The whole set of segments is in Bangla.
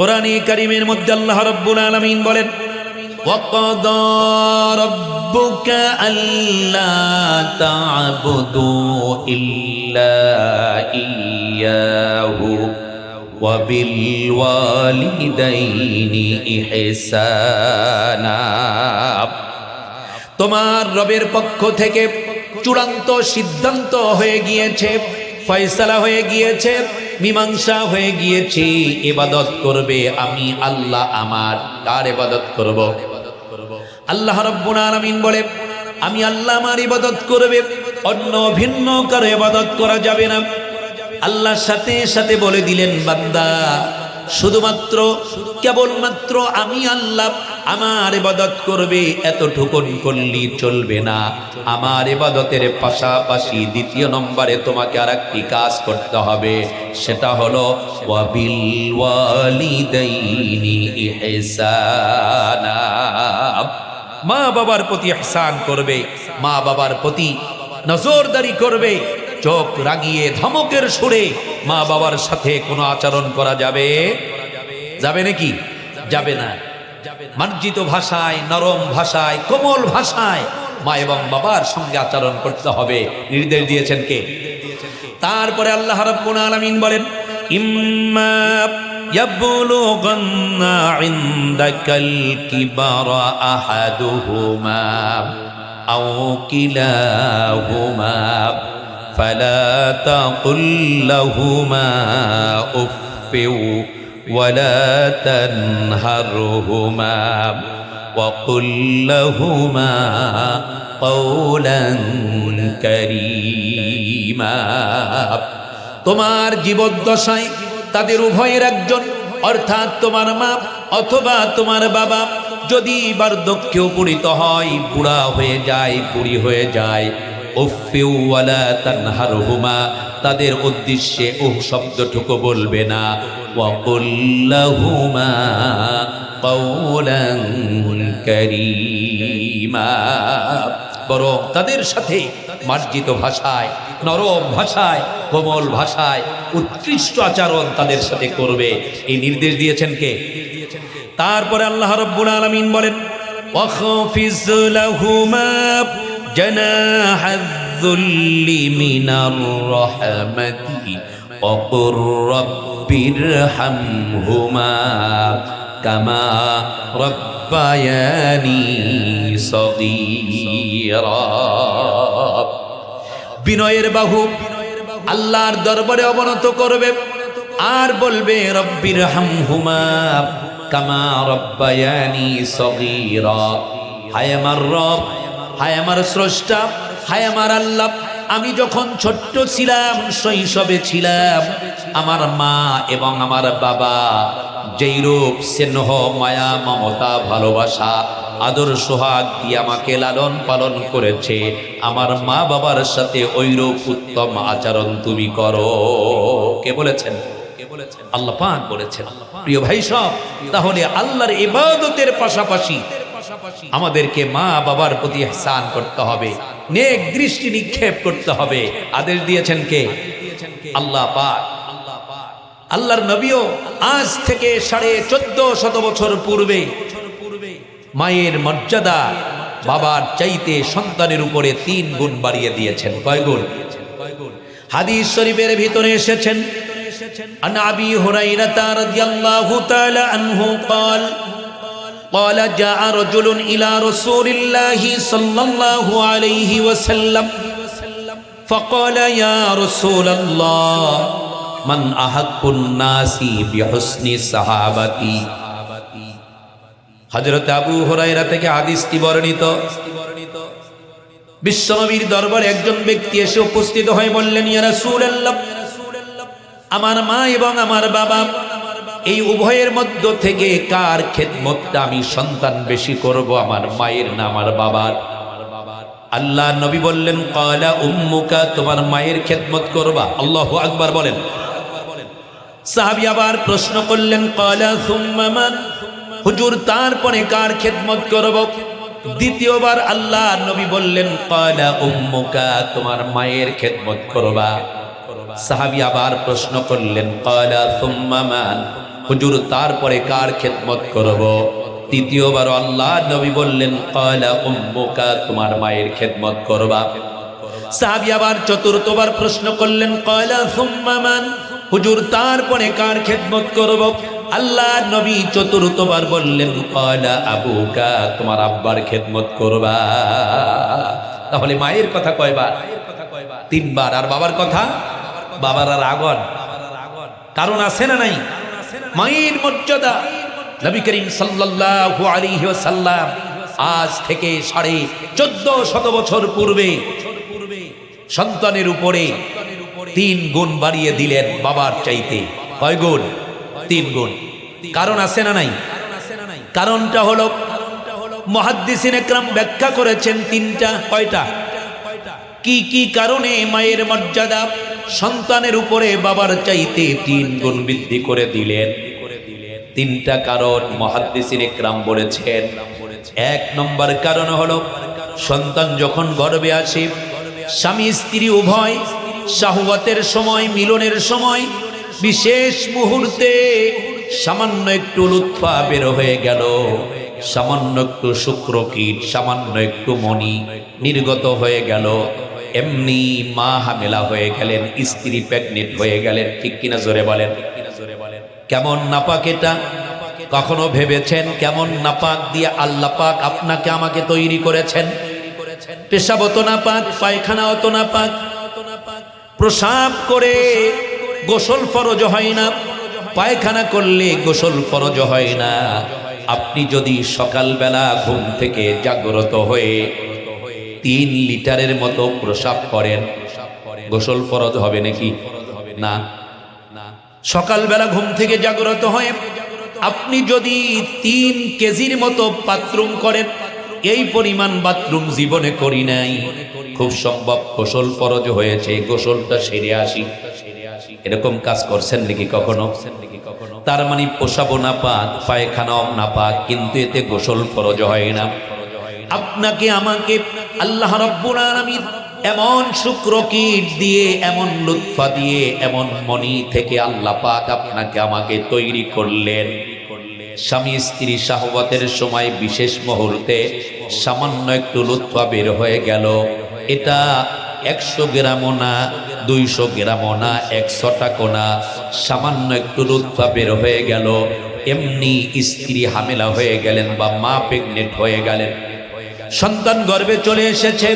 কোরআনে কারীমের মধ্যে আল্লাহ রাব্বুল আলামিন বলেন, وَقَضَى رَبُّكَ أَلَّا تَعْبُدُوا إِلَّا إِيَّاهُ وَبِالْوَالِدَيْنِ إِحْسَانًا। তোমার রবের পক্ষ থেকে চূড়ান্ত সিদ্ধান্ত হয়ে গিয়েছে, ফয়সালা হয়ে গিয়েছে, মীমাংসা হয়ে গিয়েছে। ইবাদত করবে আমি আল্লাহ। আমার কার ইবাদত করব? আল্লাহ রাব্বুল আলামিন বলে, আমি আল্লাহ আমার ইবাদত করবে, অন্য ভিন্ন কারো ইবাদত করা যাবে না। আল্লাহ সাথে সাথে বলে দিলেন, বান্দা শুধুমাত্র কেবলমাত্র আমি আল্লাহ আমার ইবাদত করবে, এতটুকুন করলেই চলবে না। আমার ইবাদতের পাশাপাশি দ্বিতীয় নম্বরে তোমাকে আরেকটি কাজ করতে হবে, সেটা হলো ওয়াবিল ওয়ালিদাইনি ইহসানা। মা বাবার প্রতি ইহসান করবে, মা বাবার প্রতি নজরদারি করবে। চোখ রাগিয়ে ধমকের সুরে মা বাবার সাথে কোনো আচরণ করা যাবে নাকি? যাবে না। মার্জিত ভাষায়, নরম ভাষায়, কোমল ভাষায় মা এবং বাবার সঙ্গে আচরণ করতে হবে, নির্দেশ দিয়েছেন কে? তারপরে আল্লাহ রাব্বুল আলামিন বলেন, ইম্মা ইয়াবলুগান্না ইনদাকাল কিবারা আহাদুহুমা আও কিলাহুমা ফালা তাকুল লাহুমা উফফিউ ওয়ালা তানহারহুমা وقل لهما قولا كريما। তোমার জীবদ্দশায় তাদের উভয়ের একজন, অর্থাৎ তোমার মা অথবা তোমার বাবা যদি বার্ধক্যে উপনীত হয়, বুড়া হয়ে যায়, বুড়ি হয়ে যায়, উফফিউ ওয়ালা তানহারহুমা, তাদের উদ্দেশ্যে উহ শব্দটুকু বলবে না। ওয়াকুল লাহুমা কাওলান কারীমা, বরং তাদের সাথে মার্জিত ভাষায়, নরম ভাষায়, কোমল ভাষায় উৎকৃষ্ট আচরণ তাদের সাথে করবে। এই নির্দেশ দিয়েছেন কে? তারপরে আল্লাহ রাব্বুল আলামিন বলেন, ওয়াখফিজ লাহুমা জানাহায যুল্লি মিনার রাহমাতি ওয়াকুর রাব্বিরহামহুমা কামা রাব্বায়ানি সগীরা। বিনয়ের বাহু আল্লাহর দরবারে অবনত করবে আর বলবে, রব্বিরহামহুমা কামা রাব্বায়ানি সগীরা। হায় আমার রব, হায় আমার স্রষ্টা, হায় আমার আল্লাহ, আমি যখন ছোট্ট ছিলাম, শৈশবে ছিলাম, আমার মা এবং আমার বাবা যেই রূপ স্নেহ, মায়া, মমতা, ভালোবাসা, আদর, সোহাগ দিয়ে আমাকে লালন পালন করেছে, আমার মা বাবার সাথে ওইরূপ উত্তম আচরণ তুমি করো। কে বলেছেন? আল্লাহ পাক বলেছেন। প্রিয় ভাই সব, তাহলে আল্লাহর ইবাদতের পাশাপাশি আমাদেরকে মা বাবার প্রতি ইহসান করতে হবে, নেক দৃষ্টি নিক্ষেপ করতে হবে। আদেশ দিয়েছেন কে? আল্লাহ পাক। আল্লাহর নবীও আজ থেকে 1450 বছর পূর্বে মায়ের মর্যাদা বাবার চাইতে সন্তানের উপরে 3 গুণ বাড়িয়ে দিয়েছেন। কয় গুণ? হাদিস শরীফের ভিতরে এসেছেন, আন আবি হুরায়রা রাদিয়াল্লাহু তাআলা আনহু قال قال جاء رجل إلى رسول الله صلى الله عليه وسلم فقال يا رسول الله من أحق الناس بحسن صحابتي। হযরত আবু হুরায়রা থেকে হাদিসটি বর্ণিত। বিশ্বনবীর দরবারে একজন ব্যক্তি এসে উপস্থিত হয়ে বললেন, ইয়া রাসূলুল্লাহ, আমার মা এবং আমার বাবা, এই উভয়ের মধ্য থেকে কার খেদমতটা আমি সন্তান বেশি করব, আমার মায়ের না আমার বাবার? আল্লাহ নবী বললেন, ক্বালা উম্মুকা, তোমার মায়ের খেদমত করবা। আল্লাহু আকবার বলেন। সাহাবী আবার প্রশ্ন করলেন, ক্বালা সুম্মা মান, হুজুর তারপরে কার খেদমত করব? দ্বিতীয়বার আল্লাহ নবী বললেন, ক্বালা উম্মুকা, তোমার মায়ের খেদমত করবা। সাহাবী আবার প্রশ্ন করলেন, ক্বালা সুম্মা মান, হুজুর তারপরে কার খেদমত করব? তৃতীয়বার আল্লাহ নবী বললেন ক্বালা উম্মুকা, তোমার মায়ের খেদমত করবা। সাহাবী আবার চতুর্থবার প্রশ্ন করলেন ক্বালা সুম্মা মান, হুজুর তারপরে কার খেদমত করব? আল্লাহ নবী চতুর্থবার বললেন ক্বালা আবুকা, তোমার আব্বার খেদমত করবা। তাহলে মায়ের কথা কয়বার? তিনবার। আর বাবার কথা? বাবার আর আগন কারণ আছে না নাই? মায়ের মর্যাদা নবী করিম সাল্লাল্লাহু আলাইহি ওয়াসাল্লাম আজ থেকে 1450 বছর পূর্বে সন্তানের উপরে 3 গুণ বাড়িয়ে দিলেন বাবার চাইতে। কয় গুণ? 3 গুণ। কারণ আছে না নাই? কারণটা হলো মুহাদ্দিসিন একরাম ব্যাখ্যা করেছেন 3টা। কয়টা? কি কি কারণে মায়ের মর্যাদা সন্তানের উপরে বাবার চাইতে 3 গুণ বৃদ্ধি করে দিলেন? 3টা কারণ মুহাদ্দিসিন একরাম বলেছেন। 1 নম্বর কারণ হলো সন্তান যখন গর্ভে আসে, স্বামী স্ত্রী উভয় শাহওয়াতের সময়, মিলনের সময়, বিশেষ মুহূর্তে সামান্য একটু লুৎফা বের হয়ে গেল, সামান্য একটু শুক্রকীট, সামান্য একটু মনি নির্গত হয়ে গেল, এমনি মা হামেলা হয়ে গেলেন, স্ত্রী প্রেগনেন্ট হয়ে গেলেন। ঠিক কিনা জোরে বলেন? কেমন নাপাক এটা? কখনো ভেবেছেন কেমন নাপাক দিয়ে আল্লাহ পাক আপনাকে আমাকে তৈরি করেছেন? পেশাব তো নাপাক, পায়খানাও তো নাপাক, প্রসাব করে গোসল ফরজ হয় না, পায়খানা করলে গোসল ফরজ হয় না। আপনি যদি সকালবেলা ঘুম থেকে জাগ্রত হয়ে 3 লিটারের মতো প্রসাব করেন, গোসল ফরজ হবে নাকি? না। সকালবেলা ঘুম থেকে জাগ্রত হয়ে আপনি যদি 3 কেজির মতো বাথরুম করেন, এই পরিমাণ বাথরুম জীবনে করি নাই, খুব সম্ভব গোসল ফরজ হয়েছে, গোসলটা সেরে আসি, এরকম কাজ করছেন নাকি কখনো? তার মানে পোশাবো না পাক, পায়খানাও না পাক, কিন্তু এতে গোসল ফরজ হয় না। আপনাকে আমাকে আল্লাহ রাব্বুল আলামিন এমন শুক্রকীট দিয়ে, এমন লুৎফা দিয়ে, এমন মনি থেকে আল্লাহ পাক আপনাকে আমাকে তৈরি করলেন। স্বামী স্ত্রী শাহওয়াতের সময় বিশেষ মুহূর্তে সামান্য একটু লুৎফা বের হয়ে গেল, এটা 100 গ্রামও না, 200 গ্রামও না, 100 টাকা না, সামান্য একটু লুৎফা বের হয়ে গেল, এমনি স্ত্রী হামেলা হয়ে গেলেন বা মা প্রেগনেন্ট হয়ে গেলেন, সন্তান গর্ভে চলে এসেছে,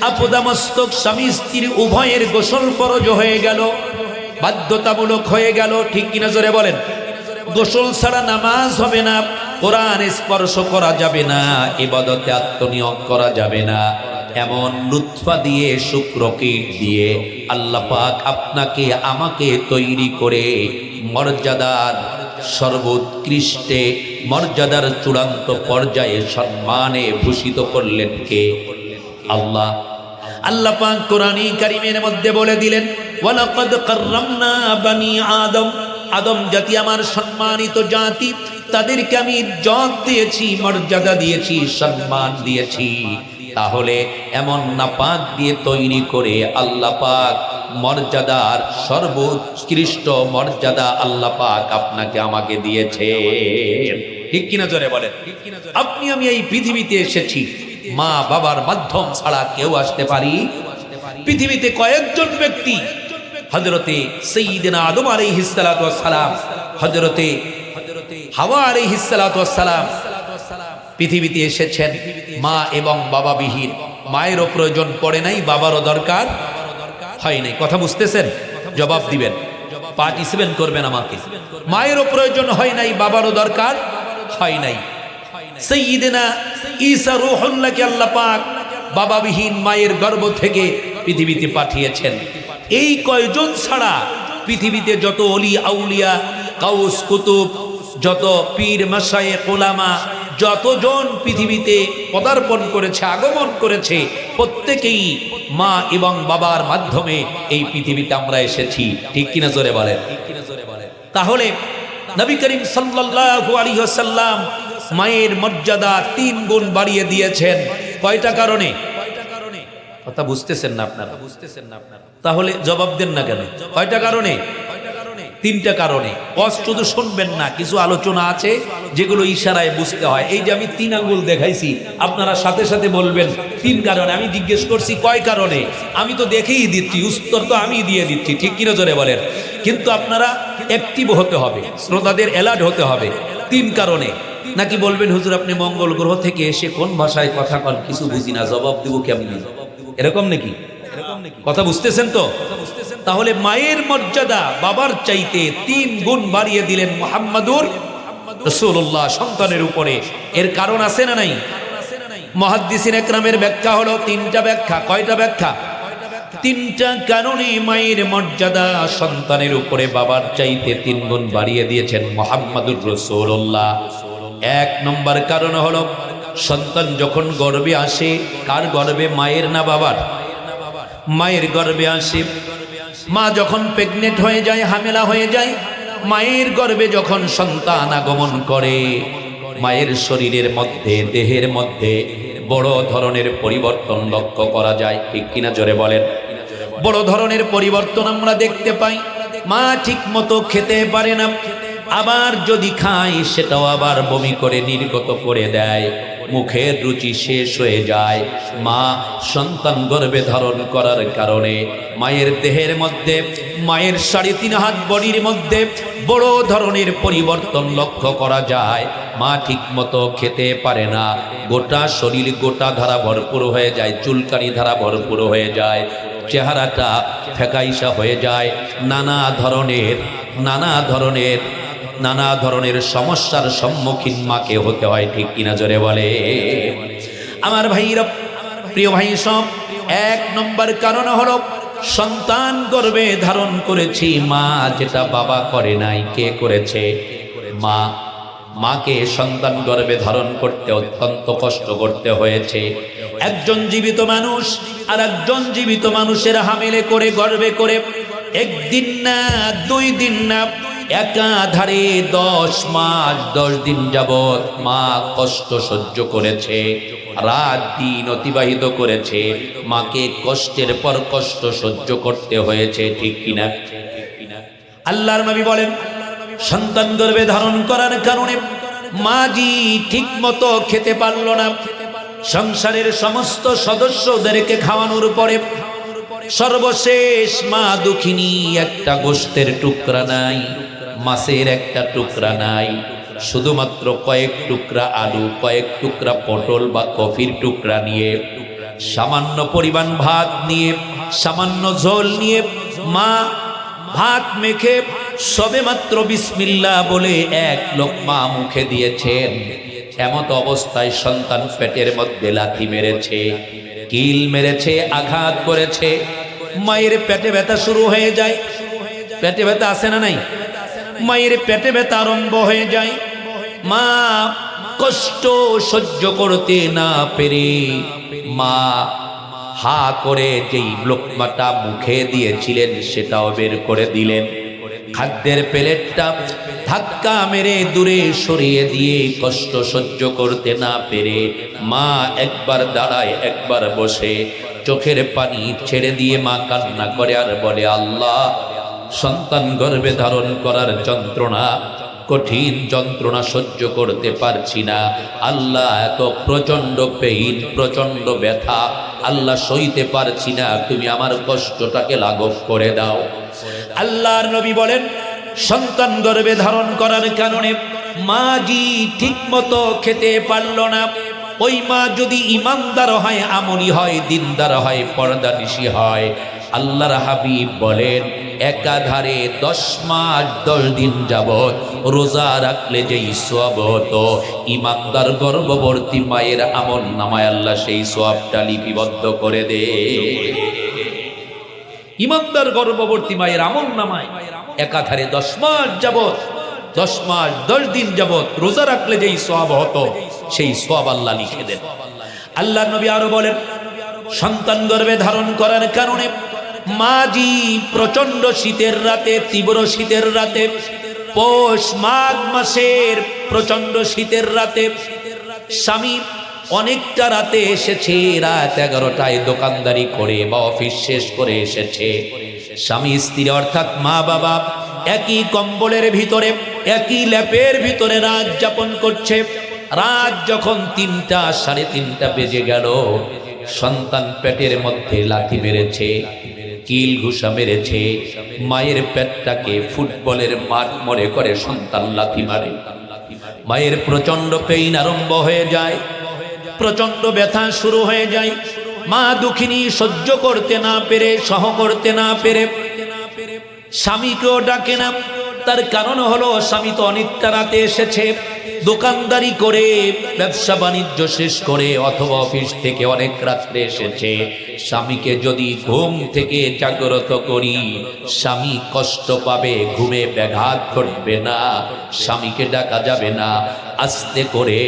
আপদামস্তক স্বামী স্ত্রী উভয়ের গোসল ফরজ হয়ে গেল, বাধ্যতামূলক হয়ে গেল। ঠিক কিনা জোরে বলেন? গোসল ছাড়া নামাজ হবে না, কোরআন স্পর্শ করা যাবে না, ইবাদতে আত্মনিয়োগ করা যাবে না। এমন লুৎফা দিয়ে, শুক্রকীট দিয়ে আল্লাহ পাক আপনাকে আমাকে তৈরি করে মর্যাদার সর্বোৎকৃষ্টে, মর্যাদার চূড়ান্ত পর্যায়ে সম্মানে ভূষিত করলেন কে? আল্লাহ। আল্লাহ পাক কোরআনে কারীমের মধ্যে বলে দিলেন ওয়ালাকাদ কাররামনা বানি আদম, আদম জাতি আমার সম্মানিত জাতি, তাদেরকে আমি ইজ্জত দিয়েছি, মর্যাদা দিয়েছি, সম্মান দিয়েছি। তাহলে এমন নাপাক দিয়ে তৈরি করে আল্লাহ পাক মর্যাদার সর্বোৎকৃষ্ট মর্যাদা আল্লাহ পাক আপনাকে আমাকে দিয়েছে। ঠিক কিনা জোরে বলেন? আপনি আমি এই পৃথিবীতে এসেছি মা বাবার মাধ্যম ছাড়া কেউ আসতে পারি? পৃথিবীতে কয়েকজন ব্যক্তি, হযরতে সাইয়্যিদিনা আদম আলাইহিস সালাতু ওয়াস সালাম, হযরতে হাওয়া আলাইহিস সালাতু ওয়াস সালাম পৃথিবীতে এসেছেন মা এবং বাবা বিহীন। মায়েরও প্রয়োজন পড়ে নাই, বাবারও দরকার হয় নাই। কথা বুঝতেছেন? জবাব দিবেন, পার্টিসিপেট করবেন আমাকে। মায়েরও প্রয়োজন হয় নাই, বাবারও দরকার হয় নাই। সাইয়্যিদিনা ঈসা রূহুল্লাহকে আল্লাহ পাক বাবাবিহীন মায়ের গর্ভ থেকে পৃথিবীতে পাঠিয়েছেন। এই কয়জন ছাড়া পৃথিবীতে যত ওলি আউলিয়া, কাউস কুতুব, যত পীর মাশায়েখ উলামা, যতজন পৃথিবীতে পদার্পণ করেছে, আগমন করেছে, প্রত্যেকেই মা এবং বাবার মাধ্যমে এই পৃথিবীতে আমরা এসেছি। ঠিক কিনা জোরে বলেন? তাহলে নবী করিম সাল্লাল্লাহু আলাইহি ওয়াসাল্লাম মায়ের মর্যাদা 3 গুণ বাড়িয়ে দিয়েছেন। কয়টা কারণে? কথা বুঝতেছেন না আপনারা? তাহলে জবাব দেন না কেন? কয়টা কারণে? তিনটা কারণে। ওয়াজ শুধু শুনবেন না, কিছু আলোচনা আছে যেগুলো ইশারায় বুঝতে হয়। এই যে আমি 3 আঙ্গুল দেখাইছি, আপনারা সাথে সাথে বলবেন 3 কারণে। আমি জিজ্ঞেস করছি কয় কারণে, আমি তো দেখেই দিচ্ছি, উত্তর তো আমি দিয়ে দিচ্ছি, ঠিক কিনা জোরে বলেন। কিন্তু আপনারা অ্যাক্টিভ হতে হবে, শ্রোতাদের অ্যালার্ট হতে হবে। 3 কারণে। নাকি বলবেন হুজুর আপনি মঙ্গল গ্রহ থেকে এসে কোন ভাষায় কথা বলেন, কিছু বুঝি না, জবাব দিব কেমনি, এরকম নাকি? কথা বুঝতেছেন তো? তাহলে মায়ের মর্যাদা বাবার চাইতে 3 গুণ বাড়িয়ে দিলেন মুহাম্মাদুর রাসূলুল্লাহ সন্তানের উপরে। এর কারণ আছে না নাই? মুহাদ্দিসিন একরামের ব্যাখ্যা হলো 3টা ব্যাখ্যা। কয়টা ব্যাখ্যা? 3টা কারণে মায়ের মর্যাদা সন্তানের উপরে বাবার চাইতে 3 গুণ বাড়িয়ে দিয়েছেন মুহাম্মাদুর রাসূলুল্লাহ। 1 নম্বর কারণ হলো সন্তান যখন গর্ভে আসে, কার গর্ভে? মায়ের না বাবার? মায়ের গর্ভে আসে। মা যখন প্রেগনেন্ট হয়ে যায়, হামেলা হয়ে যায়, মায়ের গর্ভে যখন সন্তান আগমন করে, মায়ের শরীরের মধ্যে, দেহের মধ্যে বড় ধরনের পরিবর্তন লক্ষ্য করা যায়, ঠিক কিনা জোরে বলেন। বড় ধরনের পরিবর্তন আমরা দেখতে পাই। মা ঠিক মতো খেতে পারে না, আবার যদি খায় সেটাও আবার বমি করে নির্গত করে দেয়, মুখের রুচি শেষ হয়ে যায়। মা সন্তান গর্ভে ধারণ করার কারণে মায়ের দেহের মধ্যে, মায়ের 3.5 হাত বডির মধ্যে বড় ধরনের পরিবর্তন লক্ষ্য করা যায়। মা ঠিক মতো খেতে পারে না, গোটা শরীর গোটা ধারা ভরপুর হয়ে যায়, চুলকানি ধারা ভরপুর হয়ে যায়, চেহারাটা ফেকাইসা হয়ে যায়, নানা ধরনের সমস্যার সম্মুখীন মাকে হতে হয়, ঠিক কিনা জোরে বলে। আমার ভাইরা, প্রিয় ভাই সব, 1 নম্বর কারণ হলো সন্তান গর্ভে ধারণ করেছি মা, যেটা বাবা করে নাই। কে করেছে? মা। মাকে সন্তান গর্ভে ধারণ করতে অত্যন্ত কষ্ট করতে হয়েছে। একজন জীবিত মানুষ আর একজন জীবিত মানুষের হামিলে করে, গর্ভে করে 1 দিন না 2 দিন না, একাধারে 10 মাস 10 দিন যাবৎ মা কষ্ট সহ্য করেছে, রাত দিন অতিবাহিত করেছে, মাকে কষ্টের পর কষ্ট সহ্য করতে হয়েছে, ঠিক কিনা? আল্লাহর নবী বলেন সন্তান গর্ভে ধারণ করার কারণে মাজি ঠিক মতো খেতে পারল না। সংসারের সমস্ত সদস্যদেরকে খাওয়ানোর পরে সর্বশেষ মা দুঃখিনী, একটা গোশতের টুকরা নাই, মাছের একটা টুকরা নাই, শুধুমাত্র কয়েক টুকরা আলু, কয়েক টুকরা পটল বা কফির টুকরা নিয়ে, সামান্য পরিমাণ ভাত নিয়ে, সামান্য ঝোল নিয়ে মা ভাত মেখে সবেমাত্র বিসমিল্লাহ বলে 1 লোকমা মুখে দিয়েছেন। এমত অবস্থায় সন্তান পেটের মধ্যে লাথি মেরেছে, কিল মেরেছে, আঘাত করেছে। মায়ের পেটে ব্যথা শুরু হয়ে যায়। পেটে ব্যথা আছে না নাই? মায়ের পেটে ব্যথা আরম্ভ হয়ে যায়। মা কষ্ট সহ্য করতে না পেরে মা হা করে যেই লোকমাটা মুখে দিয়েছিলেন সেটাও বের করে দিলেন। খাদ্যের প্লেটটা ধাক্কা মেরে দূরে সরিয়ে দিয়ে কষ্ট সহ্য করতে না পেরে মা একবার দাঁড়ায়, একবার বসে, চোখের পানি ছেড়ে দিয়ে মা কান্না করে আর বলে, আল্লাহ, সন্তান গর্ভে ধারণ করার যন্ত্রণা, কঠিন যন্ত্রণা সহ্য করতে পারছি না। আল্লাহ, এত প্রচন্ড পেইন, প্রচন্ড ব্যথা, আল্লাহ সইতে পারছি না, তুমি আমার কষ্টটাকে লাঘব করে দাও। আল্লাহর নবী বলেন সন্তান গর্ভে ধারণ করার কারণে মাজি ঠিক মতো খেতে পারল না। ওই মা যদি ইমানদার হয়, আমলি হয়, দিনদার হয়, পর্দানিশী হয়, আল্লাহর হাবিব বলেন একাধারে 10 মাস 10 দিন যাবত রোজা রাখলে যেই সওয়াব হতো, ইমানদার গর্ভবতী মায়ের আমল নামায় আল্লাহ সেই সওয়াবটা লিপিবদ্ধ করে দে। ইমানদার গর্ভবতী মায়ের আমল নামায় একাধারে 10 মাস যাবত, 10 মাস 10 দিন যাবত রোজা রাখলে যেই সওয়াব হতো সেই সওয়াব আল্লাহ লিখে দেন। আল্লাহর নবী আরো বলেন সন্তান গর্ভে ধারণ করার কারণে মাজি প্রচন্ড শীতের রাতে, তীব্র শীতের রাতে, পৌষ মাঘ মাসের প্রচন্ড শীতের রাতে স্বামী অনেকটা রাতে এসেছে, রাত 11টায় দোকানদারি করে বা অফিস শেষ করে এসেছে। স্বামী স্ত্রী অর্থাৎ মা বাবা একই কম্বলের ভিতরে একই ল্যাপের ভিতরে রাত যাপন করছে। রাত যখন 3টা 3:30 বেজে গেল, সন্তান পেটের মধ্যে লাথি মেরেছে, কিল ঘুষা মেরেছে। মায়ের পেটটাকে ফুটবলের মাঠ মনে করে সন্তান লাথি মারে। মায়ের প্রচন্ড পেইন আরম্ভ হয়ে যায়, প্রচন্ড ব্যথা শুরু হয়ে যায়। মা দুঃখিনী সহ্য করতে না পেরে, সহ করতে না পেরে স্বামীকেও ডাকে না। তার কারণ হলো স্বামী তো অনেকটা রাতে এসেছে, দোকানদারি করে ব্যবসা বাণিজ্য শেষ করে অথবা অফিস থেকে অনেক রাত্রে এসেছে। স্বামীকে যদি ঘুম থেকে জাগ্রত করি, স্বামী কষ্ট পাবে, ঘুমে ব্যাঘাত ঘটবে না, স্বামীকে ডাকা যাবে না। আস্তে করে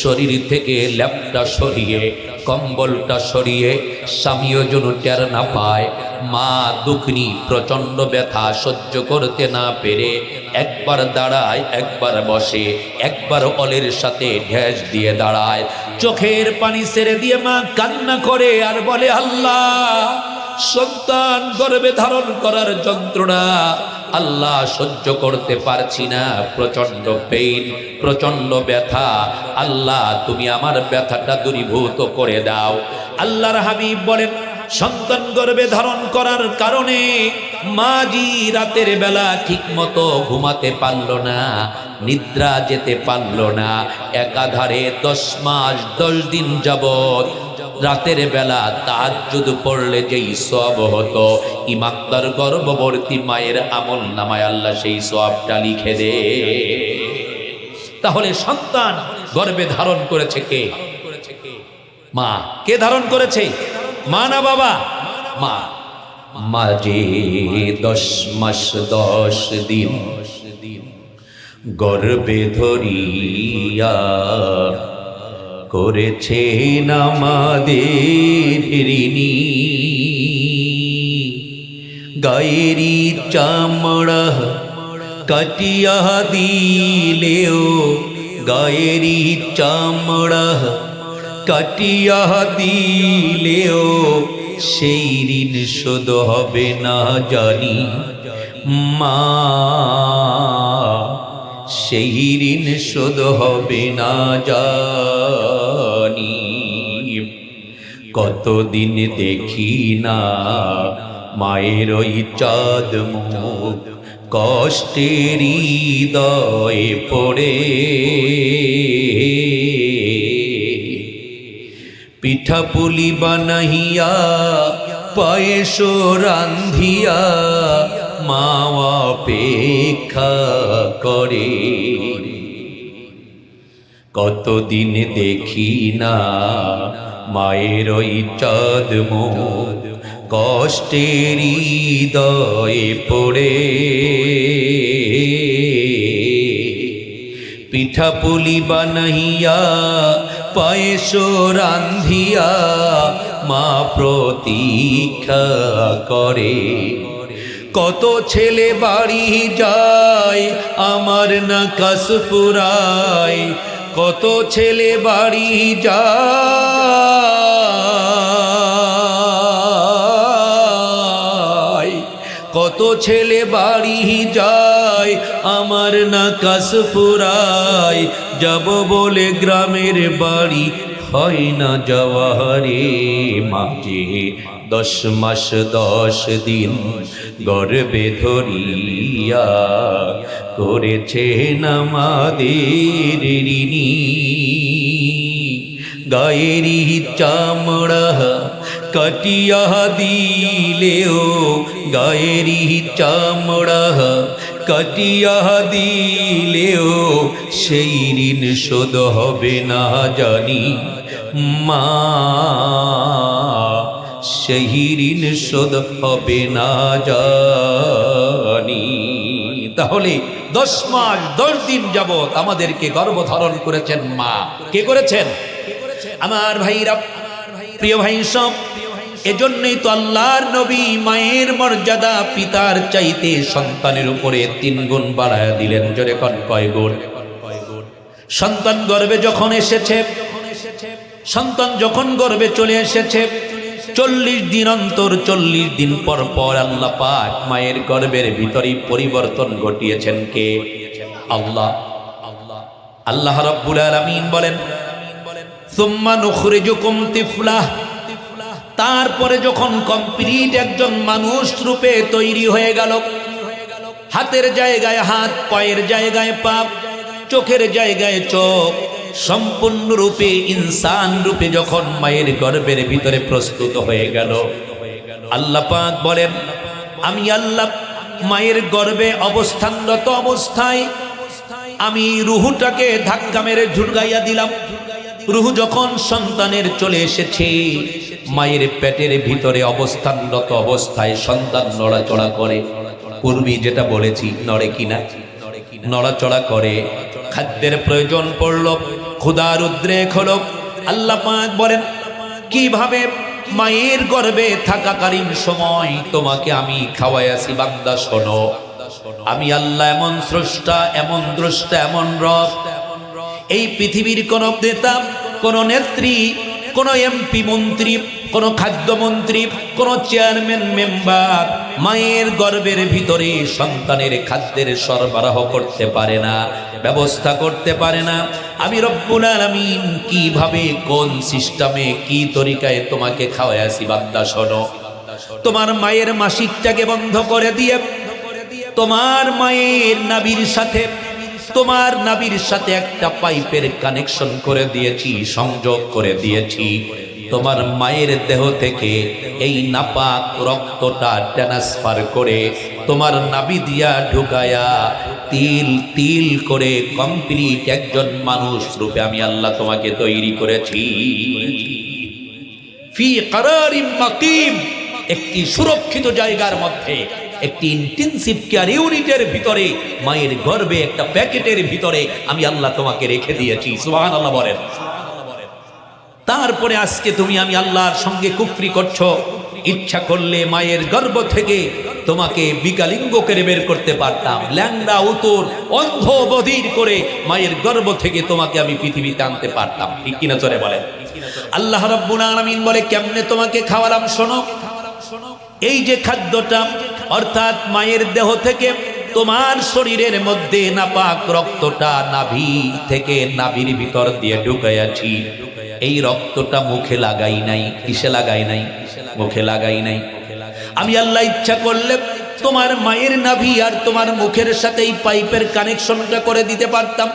শরীর থেকে ল্যাপটা সরিয়ে, কম্বলটা সরিয়ে, স্বামীও যেন টের না পায়। মা দুঃখিনী প্রচন্ড ব্যথা সহ্য করতে না পেরে একবার দাঁড়ায়, একবার বসে, একবার অলের সাথে ঢেস দিয়ে দাঁড়ায়। চোখের পানি ছেড়ে দিয়ে মা কান্না করে আর বলে, আল্লাহ, সন্তান গর্ভে ধারণ করার যন্ত্রণা আল্লাহ সহ্য করতে পারছি না, প্রচন্ড পেইন, প্রচন্ড ব্যথা। আল্লাহ, তুমি আমার ব্যথাটা দূরীভূত করে দাও। আল্লাহর হাবিব বলেন, সন্তান গর্ভে ধারণ করার কারণে মাজি রাতের বেলা ঠিক মতো ঘুমাতে পারল না, নিদ্রা যেতে পারল না। একাধারে 10 মাস 10 দিন যাবত রাতের বেলা তাহাজ্জুদ পড়লে যেই সওয়াব হতো, ইমানদার গর্ভবতী মায়ের আমল নামায় আল্লাহ সেই সওয়াবটা লিখে দে। তাহলে সন্তান গর্ভে ধারণ করেছে কে? মা। কে ধারণ করেছে? মা না বাবা? মা। মাঝে 10 মাস 10 দিন গর্ভে ধরিয়া করেছেন আমাদের ঋণী। গায়েরি চামড়া কাটিয়া দিলেও, গায়েরি চামড়া কাটিয়া দিলেও সেই ঋণ শোধ হবে না জানি মা, সেই ঋণ শোধ হবে না জানি। কতদিন দেখি না মায়ের ওই চাঁদ মুখ, কষ্টের হৃদয়ে পড়ে। পিঠা পুলি বানাইয়া পায়েস রান্ধিয়া মা অপেক্ষা করে। কতদিন দেখি না মায়ের ওই চাঁদ মুখ, কষ্টের হৃদয়ে পড়ে। পিঠা পুলি বানাইয়া পায়েস রান্ধিয়া মা প্রতীক্ষা করে। কত ছেলে বাড়ি যায় আমার নাকাশ ফুরায়, কত ছেলে বাড়ি যায়, কত ছেলে বাড়ি যায় আমার নাকাশ ফুরায়। যাব বলে গ্রামের বাড়ি হয় না যাওয়ারে। মাঝে 10 মাস 10 দিন গর্ভে ধরিয়া করেছেন আমাদের ঋণী। গায়েরি চামড়া কাটিয়া দিলেও, গায়েরি চামড়া কাটিয়া দিলেও সেই ঋণ শোধ হবে না জানি মা, সেই ঋণ শোধ হবে না জানি। তাহলে 10 মাস 10 দিন যাবত আমাদেরকে গর্ভধারণ করেছেন মা। কে করেছেন? আমার ভাইরা, প্রিয় ভাই সব, এজন্যই তো আল্লাহর নবী মায়ের মর্যাদা পিতার চাইতে সন্তানের উপরে 3 গুণ বাড়ায় দিলেন। জোরে কোন কয় গুণ? সন্তান গর্ভে যখন এসেছে, সন্তান যখন গর্ভে চলে এসেছে, 40 দিন অন্তর 40 দিন পর পর আল্লাহ পাক মায়ের গর্ভের ভিতরে পরিবর্তন ঘটিয়েছেন কে? আল্লাহ। আল্লাহ রাব্বুল আলামিন বলেন সুম্মা নুখরিজুকুম তিফলাহ, তারপরে যখন কমপ্লিট একজন মানুষ রূপে তৈরি হয়ে গেল, হাতের জায়গায় হাত, পায়ের জায়গায় পা, চোখের জায়গায় চোখ, সম্পূর্ণরূপে ইনসান রূপে যখন মায়ের গর্ভের ভিতরে প্রস্তুত হয়ে গেল, আল্লাহ পাক বলেন আমি আল্লাহ মায়ের গর্ভে অবস্থানরত অবস্থায় আমি রুহুটাকে ধাক্কা মেরে ঝুলগাইয়া দিলাম। রুহু যখন সন্তানের চলে এসেছে, মায়ের পেটের ভিতরে অবস্থানরত অবস্থায় সন্তান নড়াচড়া করে। পূর্বে যেটা বলেছি, নড়ে কিনা? নড়াচড়া করে। খাদ্যের প্রয়োজন পড়ল, ক্ষুধার উদ্রেক হলো। আল্লাহ পাক বলেন কিভাবে মায়ের গর্ভে থাকাকালীন সময় তোমাকে আমি খাওয়াইয়াছি বান্দা, শোনো। আমি আল্লাহ এমন স্রষ্টা, এমন দ্রষ্টা, এমন রব, এই পৃথিবীর কোন নেতা, কোন নেত্রী, কোন এমপি মন্ত্রী, কোন খাদ্যমন্ত্রী, কোন চেয়ারম্যান মেম্বার মায়ের গর্ভের ভিতরে সন্তানের খাদ্যের সরবরাহ করতে পারে না, ব্যবস্থা করতে পারে না। আমি রব্বুল আলামিন কিভাবে, কোন সিস্টেমে, কি তরিকায় তোমাকে খাওয়াইয়াছি বান্দা, শোনো। তোমার মায়ের মাসিকটাকে বন্ধ করে দিয়ে তোমার মায়ের নাভির সাথে, তোমার নাভির সাথে একটা পাইপের কানেকশন করে দিয়েছি, সংযোগ করে দিয়েছি। তোমার মায়ের দেহ থেকে এই নাপাক রক্তটা ট্রান্সফার করে তোমার নাভি দিয়া ঢুকায়া তিল তিল করে কমপ্লিট একজন মানুষ রূপে আমি আল্লাহ তোমাকে তৈরি করেছি। ফি কারারিম মাকিম, একটি সুরক্ষিত জায়গার মধ্যে, একটি ইন্টেনসিভ কেয়ার ইউনিটের ভিতরে, মায়ের গর্ভে একটা প্যাকেটের ভিতরে আমি আল্লাহ তোমাকে রেখে দিয়েছি। সুবহানাল্লাহ বলেন। তারপরে আজকে তুমি আমি আল্লাহর সঙ্গে কুফরি করছো। ইচ্ছা করলে মায়ের গর্ভ থেকে তোমাকে বিকালিঙ্গ করে বের করতে পারতাম, ল্যাংড়া উতর অন্ধ বধির করে মায়ের গর্ভ থেকে তোমাকে আমি পৃথিবীতে আনতে পারতাম। ঠিক কিনা জোরে বলেন। আল্লাহ রাব্বুল আলামিন বলে কেমনে তোমাকে খাওয়ালাম, শোনো। এই যে খাদ্যটা, অর্থাৎ মায়ের দেহ থেকে তোমার শরীরের মধ্যে নাপাক রক্তটা নাভি থেকে নাভির ভিতর দিয়ে ঢুকাইয়াছি। এই রক্তটা মুখে লাগাই নাই। কিসে লাগাই নাই? মুখে লাগাই নাই। আমি আল্লাহ ইচ্ছা করলে তোমার মায়ের নাভি আর তোমার মুখের সাথে এই পাইপের কানেকশনটা করে দিতে পারতাম,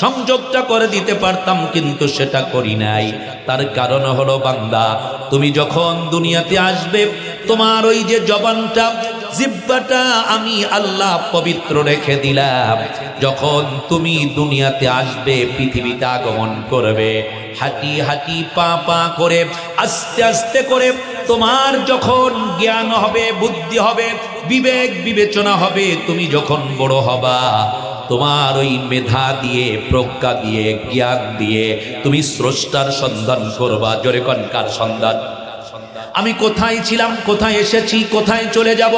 সংযোগটা করে দিতে পারতাম, কিন্তু সেটা করি নাই। তার কারণ হলো বান্দা, তুমি যখন দুনিয়াতে আসবে তোমার ওই যে জবানটা, জিহ্বাটা আমি আল্লাহ পবিত্র রেখে দিলাম। যখন তুমি দুনিয়াতে আসবে, পৃথিবীতে আগমন করবে, হাঁটি হাঁটি পা পা করে আস্তে আস্তে করে তোমার যখন জ্ঞান হবে, বুদ্ধি হবে, বিবেক বিবেচনা হবে, তুমি যখন বড় হবা, তোমার ওই মেধা দিয়ে, প্রজ্ঞা দিয়ে, জ্ঞান দিয়ে তুমি স্রষ্টার সন্ধান করবা। জোরে কোন কার সন্ধান? আমি কোথায় ছিলাম, কোথায় এসেছি, কোথায় চলে যাব,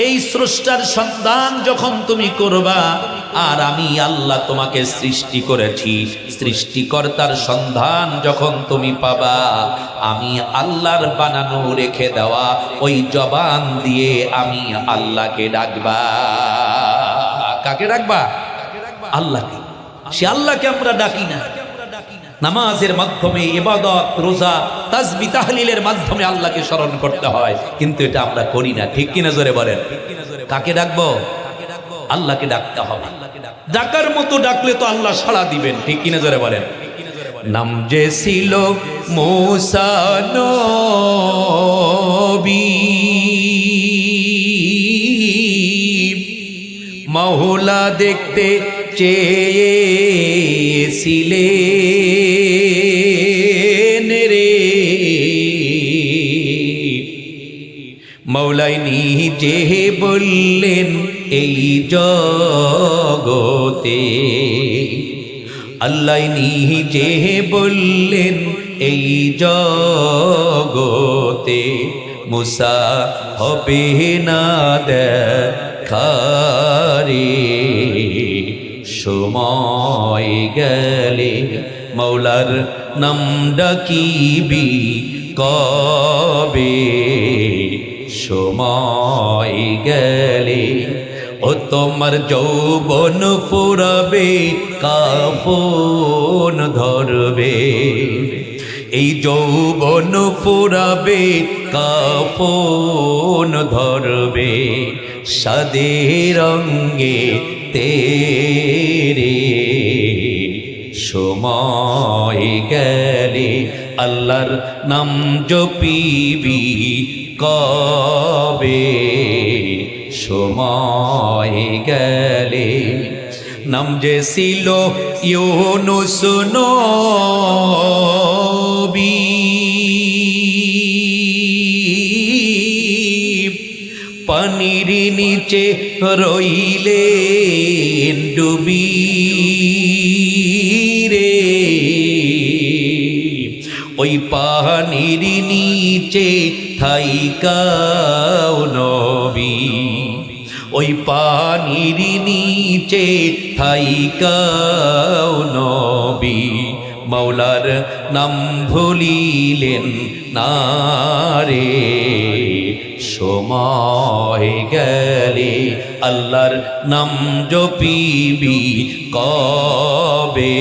এই স্রষ্টার সন্ধান যখন তুমি করবা, আর আমি আল্লাহ তোমাকে সৃষ্টি করেছি, সৃষ্টিকর্তার সন্ধান যখন তুমি পাবা, আমি আল্লাহর বানানো রেখে দেওয়া ওই জবান দিয়ে আমি আল্লাহকে ডাকবা। কাকে ডাকবা? আল্লাহকে। সে আল্লাহকে আমরা ডাকি না। নামাজের মাধ্যমে, ইবাদত, রোজা, তাসবিহ, তাহলিলের মাধ্যমে আল্লাহকে স্মরণ করতে হয়, কিন্তু এটা আমরা করি না। ঠিক কিনা জোরে বলেন। কাকে ডাকবো? আল্লাহকে ডাকতে হবে। ডাকার মতো ডাকলে তো আল্লাহ সাড়া দিবেন। ঠিক কিনা জোরে বলেন। নাম যে ছিল মুসা নবী, মওলা দেখতে চেয়েছিলেন রে, মওলাই নিজে বললেন এই জগতে, আল্লাহ নিজে বললেন এই জগতে, মুসা হবে না দেখারে, সময় গেলে মৌলার নাম ডাকিবি কবে সময় গেলে ও তোমার যৌবন ফুরাবে কাফন ধরবে এই যৌবন ফুরাবে কাফন ধরবে সাদের রঙে তেরে সময় গেলে আল্লাহর নাম জপিবি কবে সময় গেলে নাম যে ছিল ইউনুস নবী পানির নিচে রইলেন ডুবি রে ওই পানির নিচে থাইকাও নবী ওই পানির নিচে থাইকাও নবী মৌলার নাম ভুলিলেন না রে সময় গেলে আল্লাহর নাম জপিবি কবে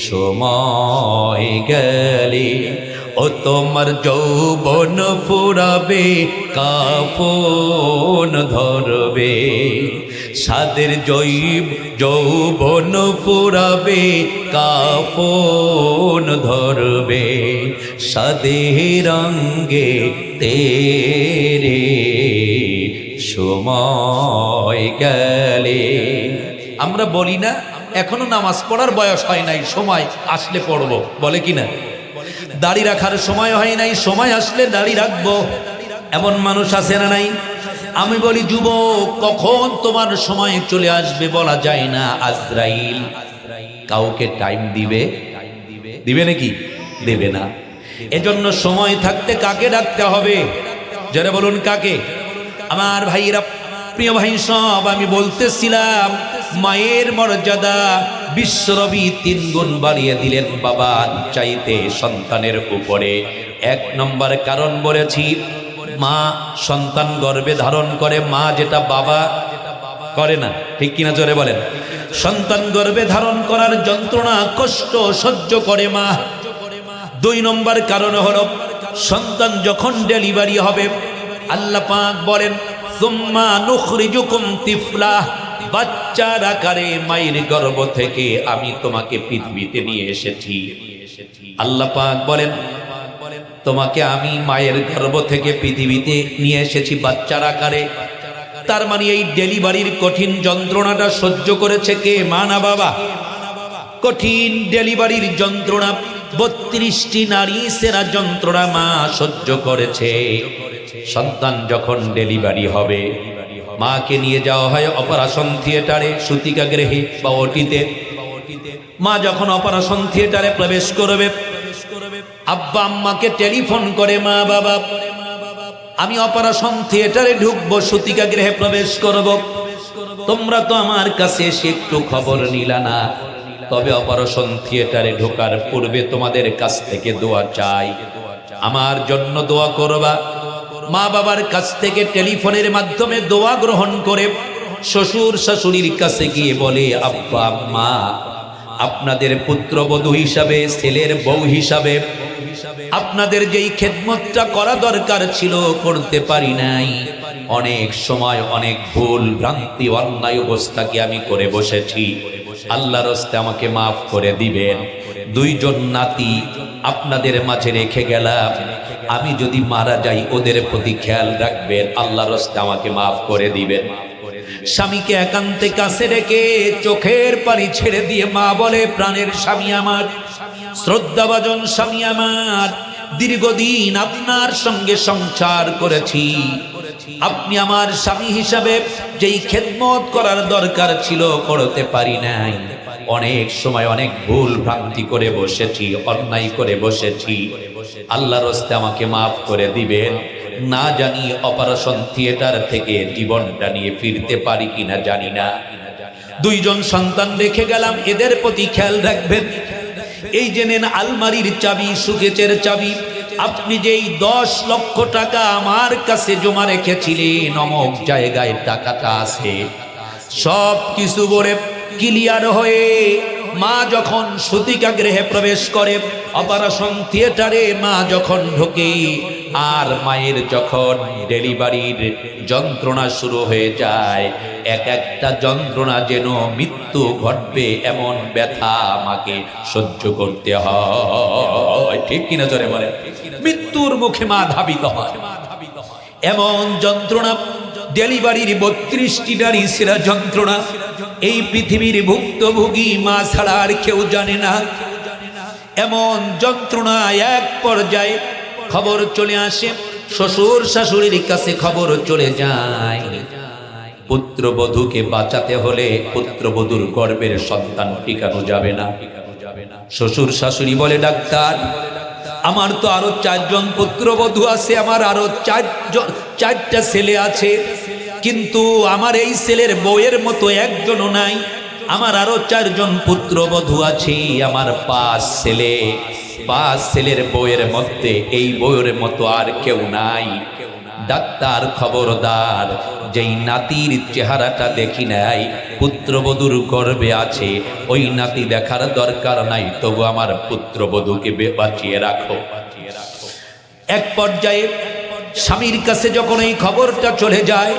সময় গেলে ও তোমার যৌবন ফুরাবে কাফন ধরবে সাদের যৌবন ফুরাবে কাফন ধরবে সাদের রঙে তেরে সময় গেলে আমরা বলি না এখনো নামাজ পড়ার বয়স হয় নাই সময় আসলে পড়বো বলে কিনা দাড়ি রাখার সময় হয় নাই সময় আসলে দাড়ি রাখবো এমন মানুষ আছে না নাই আমি বলি যুবক কখন তোমার সময় চলে আসবে বলা যায় না আজরাইল কাউকে টাইম দিবে দিবে নাকি দেবে না এজন্য সময় থাকতে কাকে ডাকতে হবে যারা বলুন কাকে আমার ভাইরা প্রিয় ভাই সব আমি বলতেছিলাম মায়ের মর্যাদা বিশ্বনবী 3 গুণ বাড়িয়ে দিলেন বাবা চাইতে সন্তানের উপরে 1 নম্বর কারণ বলেছি মা সন্তান গর্ভে ধারণ করে মা যেটা বাবা করে না ঠিক কিনা জোরে বলেন সন্তান গর্ভে ধারণ করার যন্ত্রণা কষ্ট সহ্য করে মা 2 নম্বর কারণ হলো সন্তান যখন ডেলিভারি হবে আল্লাহ পাক বলেন সুম্মা নুখরিজুকুম তিফলা বাচ্চার আকারে মায়ের গর্ভ থেকে আমি তোমাকে পৃথিবীতে নিয়ে এসেছি আল্লাহ পাক বলেন তোমাকে আমি মায়ের গর্ভ থেকে পৃথিবীতে নিয়ে এসেছি বাচ্চার আকারে তার মানে এই ডেলিভারির কঠিন যন্ত্রণাটা সহ্য করেছে কে মা না বাবা কঠিন ডেলিভারির যন্ত্রণা 32টি নারী সেরা যন্ত্রণা মা সহ্য করেছে সন্তান যখন ডেলিভারি হবে মাকে নিয়ে যাওয়া হয় অপারেশন থিয়েটারে সুতিকা গৃহে বা ওটিতে মা যখন অপারেশন থিয়েটারে প্রবেশ করবে আব্বা আম্মাকে টেলিফোন করে মা বাবা আমি অপারেশন থিয়েটারে ঢুকবো সুতিকা গৃহে প্রবেশ করব তোমরা তো আমার কাছে এসে একটু খবর নিলা না তবে অপারেশন থিয়েটারে ঢোকার পূর্বে তোমাদের কাছ থেকে দোয়া চাই আমার জন্য দোয়া করবা মা বাবার কাছ থেকে টেলিফোনের মাধ্যমে দোয়া গ্রহণ করে শ্বশুর শাশুড়ির কাছে গিয়ে বলে আব্বা আম্মা আপনাদের পুত্রবধূ হিসাবে ছেলের বউ হিসাবে আপনাদের যেই খেদমতটা করা দরকার ছিল করতে পারি নাই অনেক সময় অনেক ভুল ভ্রান্তি অন্যায় অবস্থাকে আমি করে বসেছি আল্লাহর রাস্তে আমাকে মাফ করে দিবেন 2 জন নাতি আপনাদের মাঝে রেখে গেলাম আমি যদি মারা যাই ওদের প্রতি খেয়াল রাখবেন আল্লাহর রাস্তে আমাকে মাফ করে দিবেন স্বামীকে একান্তে কাছে রেখে চোখের পানি ছেড়ে দিয়ে মা বলে প্রাণের স্বামী আমার শ্রদ্ধাভাজন স্বামী আমার দীর্ঘদিন আপনার সঙ্গে সংসার করেছি আপনি আমার স্বামী হিসাবে যেই খেদমত করার দরকার ছিল করতে পারি নাই অনেক সময় অনেক ভুল ভ্রান্তি করে বসেছি অন্যায় করে বসেছি আল্লাহর রাস্তে আমাকে মাফ করে দিবেন না জানি অপারেশন থিয়েটার থেকে জীবনটা নিয়ে ফিরতে পারি কিনা জানি না 2 জন সন্তান রেখে গেলাম এদের প্রতি খেয়াল রাখবেন এই যে নেন আলমারির চাবি, সুকেচের চাবি। আপনি যেই 10 লক্ষ টাকা আমার কাছে জমা রেখেছিলেন, অমুক জায়গায় টাকাটা আছে, সব কিছু বলে ক্লিয়ার হয়ে মা যখন সুতিকা গৃহে প্রবেশ করে, অপারেশন থিয়েটারে মা যখন ঢোকে, আর মায়ের যখন ডেলিভারির যন্ত্রণা শুরু হয়ে যায়, এক একটা যন্ত্রণা যেন মৃত্যু ঘটবে এমন ব্যথা আমাকে সহ্য করতে হয়। ঠিক কিনা জোরে বলে? মৃত্যুর মুখে মা ধাবিত হয়, এমন যন্ত্রণা। ডেলিভারির 32টি নারী সেরা যন্ত্রণা এই পৃথিবীর ভুক্তভোগী মা ছাড়া আর কেউ জানে না। এমন যন্ত্রণা এক পর্যায়ে খবর চলে আসে, শ্বশুর শাশুড়ির কাছে খবর চলে যায়, পুত্রবধূকে বাঁচাতে হলে পুত্রবধূর গর্ভের সন্তান টিকানো যাবে না। শ্বশুর শাশুড়ি বলে, ডাক্তার আমার তো আরো 4 জন পুত্রবধূ আছে, আমার আরো 4টা ছেলে আছে, কিন্তু আমার এই ছেলের বউয়ের মতো একজনও নাই। আমার আরো 4 জন পুত্রবধূ আছে, আমার 5 ছেলে, 5 ছেলের বউয়ের মধ্যে এই বউয়ের মতো আর কেউ নাই। ডাক্তার খবরদার, যেই নাতির চেহারাটা দেখি নাই, পুত্রবধূর গর্ভে আছে, ওই নাতি দেখার দরকার নাই, তবু আমার পুত্রবধূকে বাঁচিয়ে রাখো। এক পর্যায়ে স্বামীর কাছে যখন এই খবরটা চলে যায়,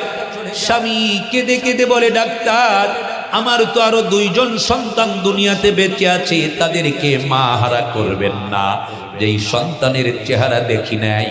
স্বামী কেঁদে কেঁদে বলে, ডাক্তার আমার তো আরো 2 জন সন্তান দুনিয়াতে বেঁচে আছে, তাদেরকে মা হারা করবেন না। যেই সন্তানের চেহারা দেখি নাই,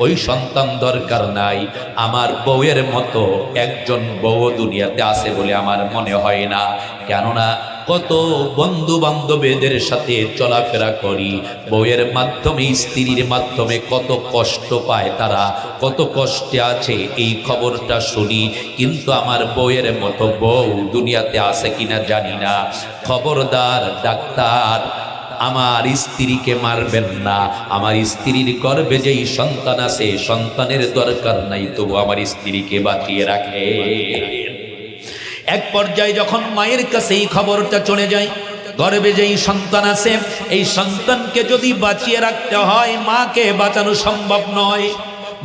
ওই সন্তান দরকার নাই। আমার বউয়ের মতো একজন বউ দুনিয়াতে আছে বলে আমার মনে হয় না, কেননা কত বন্ধু বান্ধবীদের সাথে চলাফেরা করি, বউয়ের মাধ্যমে, স্ত্রীর মাধ্যমে কত কষ্ট পায় তারা, কত কষ্টে আছে এই খবরটা শুনি, কিন্তু আমার বউয়ের মতো বউ দুনিয়াতে আছে কিনা জানি না। খবরদার ডাক্তার, আমার স্ত্রীকে মারবেন না, আমার স্ত্রীর গর্ভে যেই সন্তান আছে, সন্তানের দরকার নাই, তবু আমার স্ত্রীকে বাঁচিয়ে রাখে। এক পর্যায়ে যখন মায়ের কাছে এই খবরটা চলে যায়, গর্ভে যেই সন্তান আছে, এই সন্তানকে যদি বাঁচিয়ে রাখতে হয়, মাকে বাঁচানো সম্ভব নয়।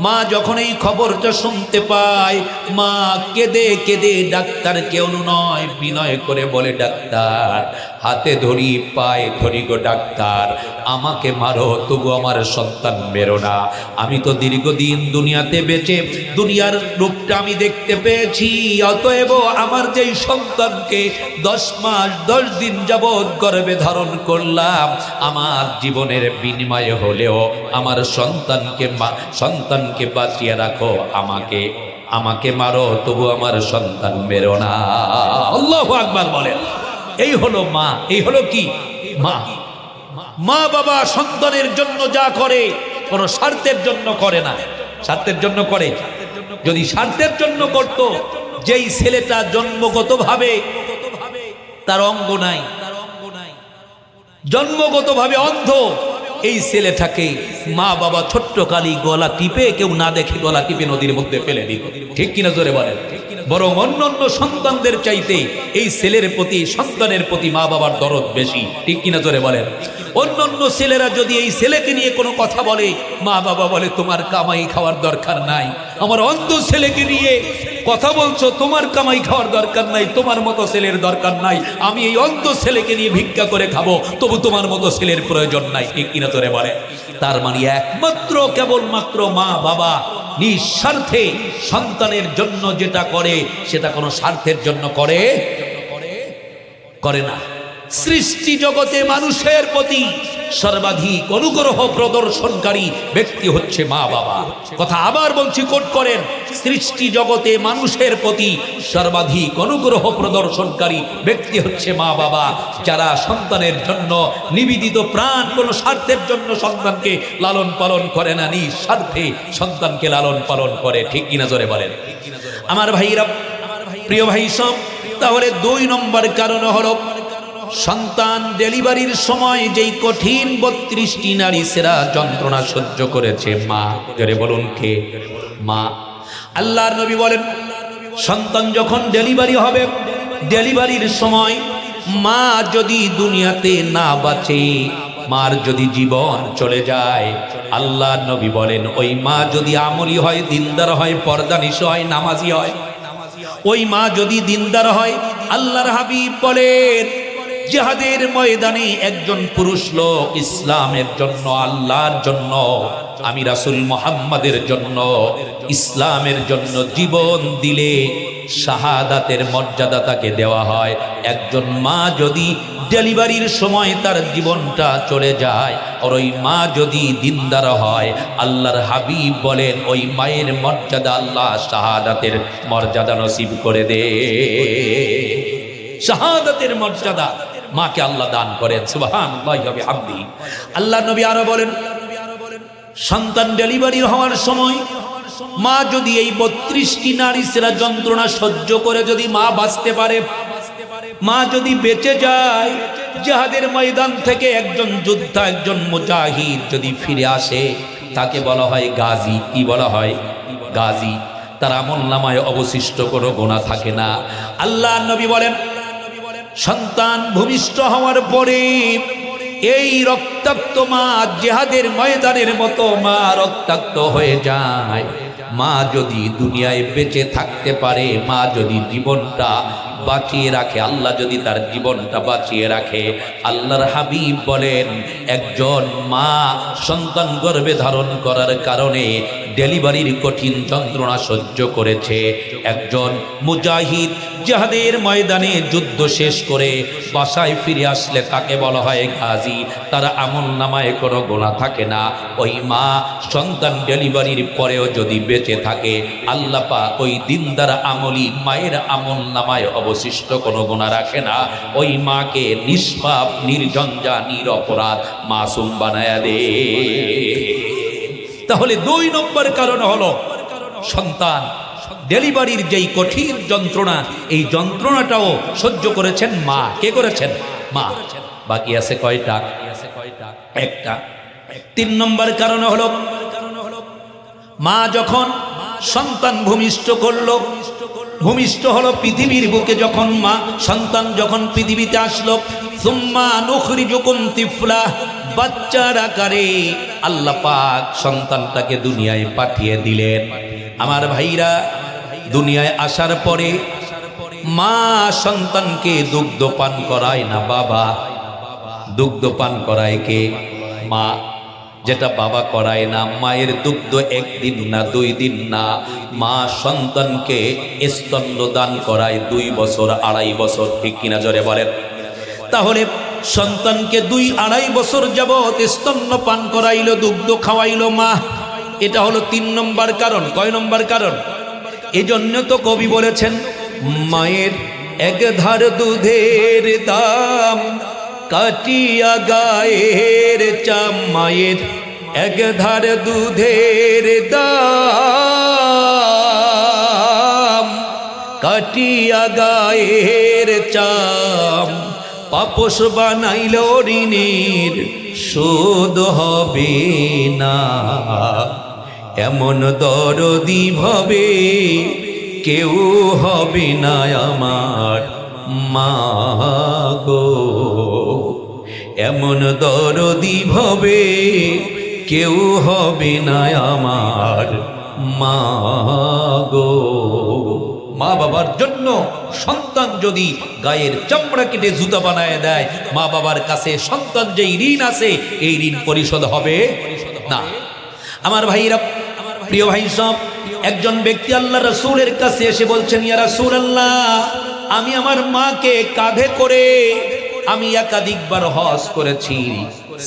মা যখন এই খবরটা শুনতে পায়, মা কেঁদে কেঁদে ডাক্তারকে অনুনয় বিনয় করে বলে, ডাক্তার হাতে ধরি পায়ে ধরি গো ডাক্তার, আমাকে মারো, তবু আমার সন্তান মেরো না। আমি তো দীর্ঘদিন দুনিয়াতে বেঁচে দুনিয়ার রূপটা আমি দেখতে পেয়েছি, অতএব আমার যেই সন্তানকে 10 মাস 10 দিন যাবৎ গর্ভে ধারণ করলাম, আমার জীবনের বিনিময়ে হলেও আমার সন্তানকে বাঁচিয়ে রাখো, আমাকে মারো, তবু আমার সন্তান মেরো না। আল্লাহু আকবার বলেন। এই হলো মা, এই হলো কি মা। মা বাবা সন্তানের জন্য যা করে কোনো স্বার্থের জন্য করে না। স্বার্থের জন্য করে? যদি স্বার্থের জন্য করত, যেই ছেলেটা জন্মগতভাবে তার অঙ্গ নাই, জন্মগতভাবে অন্ধ, এই ছেলেটাকে মা বাবা ছোট্ট কালী গলা টিপে, কেউ না দেখে গলা টিপে নদীর মধ্যে ফেলে দিত। ঠিক কিনা জোরে বলেন? বরং অন্যান্য সন্তানদের চাইতে এই ছেলের প্রতি, সন্তানের প্রতি মা বাবার দরদ বেশি। ঠিক কিনা জোরে বলেন? অন্যান্য ছেলেরা যদি এই ছেলেকে নিয়ে কোনো কথা বলে, মা বাবা বলে তোমার কামাই খাওয়ার দরকার নাই। আমার অন্ধ ছেলেকে নিয়ে কথা বলছো, তোমার কামাই খাওয়ার দরকার নাই, তোমার মতো ছেলের দরকার নাই, আমি এই অন্ধ ছেলেকে নিয়ে ভিক্ষা করে খাবো, তবু তোমার মতো ছেলের প্রয়োজন নাই। ঠিক কিনা জোরে বলে? তার মানে একমাত্র কেবলমাত্র মা বাবা নিঃস্বার্থে সন্তানের জন্য যেটা করে, সেটা কোনো স্বার্থের জন্য করে না। সৃষ্টি জগতে মানুষের প্রতি সর্বাধিক অনুগ্রহ প্রদর্শনকারী ব্যক্তি হচ্ছে মা বাবা। কথা আবার বলছি, কোট করেন, সৃষ্টি জগতে মানুষের প্রতি সর্বাধিক অনুগ্রহ প্রদর্শনকারী ব্যক্তি হচ্ছে মা বাবা, যারা সন্তানের জন্য নিবেদিত প্রাণ, কোনো স্বার্থের জন্য সন্তানকে লালন পালন করে না, নিঃস্বার্থে সন্তানকে লালন পালন করে। ঠিক কিনা জোরে বলেন? আমার ভাইরা, প্রিয় ভাই সব, তাহলে 2 নম্বর কারণ হলো সন্তান ডেলিভারির সময় যেই কঠিন 32টি নারী সেরা যন্ত্রণা সহ্য করেছে মা। জোরে বলুন কে? মা। আল্লাহর নবী বলেন, সন্তান যখন ডেলিভারি হবে, ডেলিভারির সময় মা যদি দুনিয়াতে না বাঁচে, মার যদি জীবন চলে যায়, আল্লাহ নবী বলেন ওই মা যদি আমলি হয়, দিনদার হয়, পর্দানিশী হয়, নামাজি হয়, ওই মা যদি দিনদার হয়, আল্লাহর হাবিব বলেন জিহাদের ময়দানে একজন পুরুষ লোক ইসলামের জন্য, আল্লাহর জন্য, আমি রাসূল মুহাম্মাদের জন্য, ইসলামের জন্য জীবন দিলে শাহাদাতের মর্যাদা তাকে দেওয়া হয়। একজন মা যদি ডেলিভারির সময় তার জীবনটা চলে যায়, আর ওই মা যদি দিনদার হয়, আল্লাহর হাবিব বলেন ওই মায়ের মর্যাদা আল্লাহ শাহাদাতের মর্যাদা নসিব করে দে। শাহাদাতের মর্যাদা মাকে আল্লাহ দান করেন। সুবহানাল্লাহি ওয়া বিহামদিহি। আল্লাহ নবী আরো বলেন, সন্তান ডেলিভারি হওয়ার সময় মা যদি এই 32টি নারী সেরা যন্ত্রণা সহ্য করে যদি মা বাঁচতে পারে, মা যদি বেঁচে যায়, জিহাদের ময়দান থেকে একজন যোদ্ধা, একজন মুজাহিদ যদি ফিরে আসে, তাকে বলা হয় গাজী। কি বলা হয়? গাজী। তার আমলনামায় অবশিষ্ট কোনো গুনাহ থাকে না। আল্লাহ নবী বলেন সন্তান ভূমিষ্ঠ হওয়ার পরে এই রক্তাক্ত মা জিহাদের ময়দানের মতো মা রক্তাক্ত হয়ে যায়। মা যদি দুনিয়ায় বেঁচে থাকতে পারে, মা যদি জীবনটা বাঁচিয়ে রাখে, আল্লাহ যদি তার জীবনটা বাঁচিয়ে রাখে, আল্লাহর হাবিব বলেন একজন মা সন্তান গর্ভে ধারণ করার কারণে ডেলিভারির কঠিন যন্ত্রণা সহ্য করেছে, একজন মুজাহিদ জিহাদের ময়দানে যুদ্ধ শেষ করে বাসায় ফিরে আসলে তাকে বলা হয় গাজী। তার আমলনামায় কোনো গুনাহ থাকে না। ওই মা সন্তান ডেলিভারির পরেও যদি বেঁচে থাকে, আল্লাহ পাক ওই দিনদার আমলি মায়ের আমলনামায় অবশিষ্ট কোনো গুনাহ রাখে না। ওই মাকে নিষ্পাপ, নির্জঞ্জা, নিরপরাধ মাসুম বানায়া দে। তাহলে 2 নম্বর কারণ হলো সন্তান ডেলিভারির যেই কঠিন যন্ত্রণা, এই যন্ত্রণাটাও সহ্য করেছেন মা। কে করেছেন? মা। বাকি আছে কয়টা? একটা। 3 নম্বর কারণ হলো মা যখন সন্তান ভূমিষ্ঠ করলো, ভূমিষ্ঠ হলো পৃথিবীর বুকে, যখন মা সন্তান যখন পৃথিবীতে আসলো, সুম্মা নুখরিজুকুম তিফলা, বাচ্চার আকারে আল্লাহ পাক সন্তানটাকে দুনিয়ায় পাঠিয়ে দিলেন। আমার ভাইরা, দুনিয়ায় আসার পরে মা সন্তানকে দুগ্ধ পান করায় না বাবা। দুগ্ধ পান করায় কে? মা। যেটা বাবা করায় না। মায়ের দুগ্ধ 1 দিন না, 2 দিন না, মা সন্তানকে স্তন্যদান করায় 2 বছর, 2.5 বছর। ঠিক কিনা জোরে বলেন? তাহলে সন্তানকে 2-2.5 বছর যাবৎ স্তন্য পান করাইলো, দুগ্ধ খাওয়াইলো মা। এটা হলো 3 নম্বর কারণ। কয় নম্বর কারণ? এজন্য তো কবি বলেছেন, মায়ের 1 ধার দুধের দাম কাটিয়া গায়ের চাম। মায়ের 1 ধার দুধের দাম কাটিয়া গায়ের চাম। পাপস বানাইল ঋণের শোধ হবে না। এমন দরদি ভাবে কেউ হবে না আমার মা গো। এমন দরদি ভাবে কেউ হবে না আমার মা গো। মা বাবার জন্য সন্তান যদি গায়ের চামড়া কেটে জুতা বানায় দেয়, মা বাবার কাছে সন্তান যেই ঋণ আছে এই ঋণ পরিশোধ হবে না। আমার ভাইরা, প্রিয় ভাই সব, একজন ব্যক্তি আল্লাহ রাসূলের কাছে এসে বলছেন, ইয়া রাসূলুল্লাহ, আমি আমার মাকে কাঁধে করে আমি একাধিকবার হজ করেছি,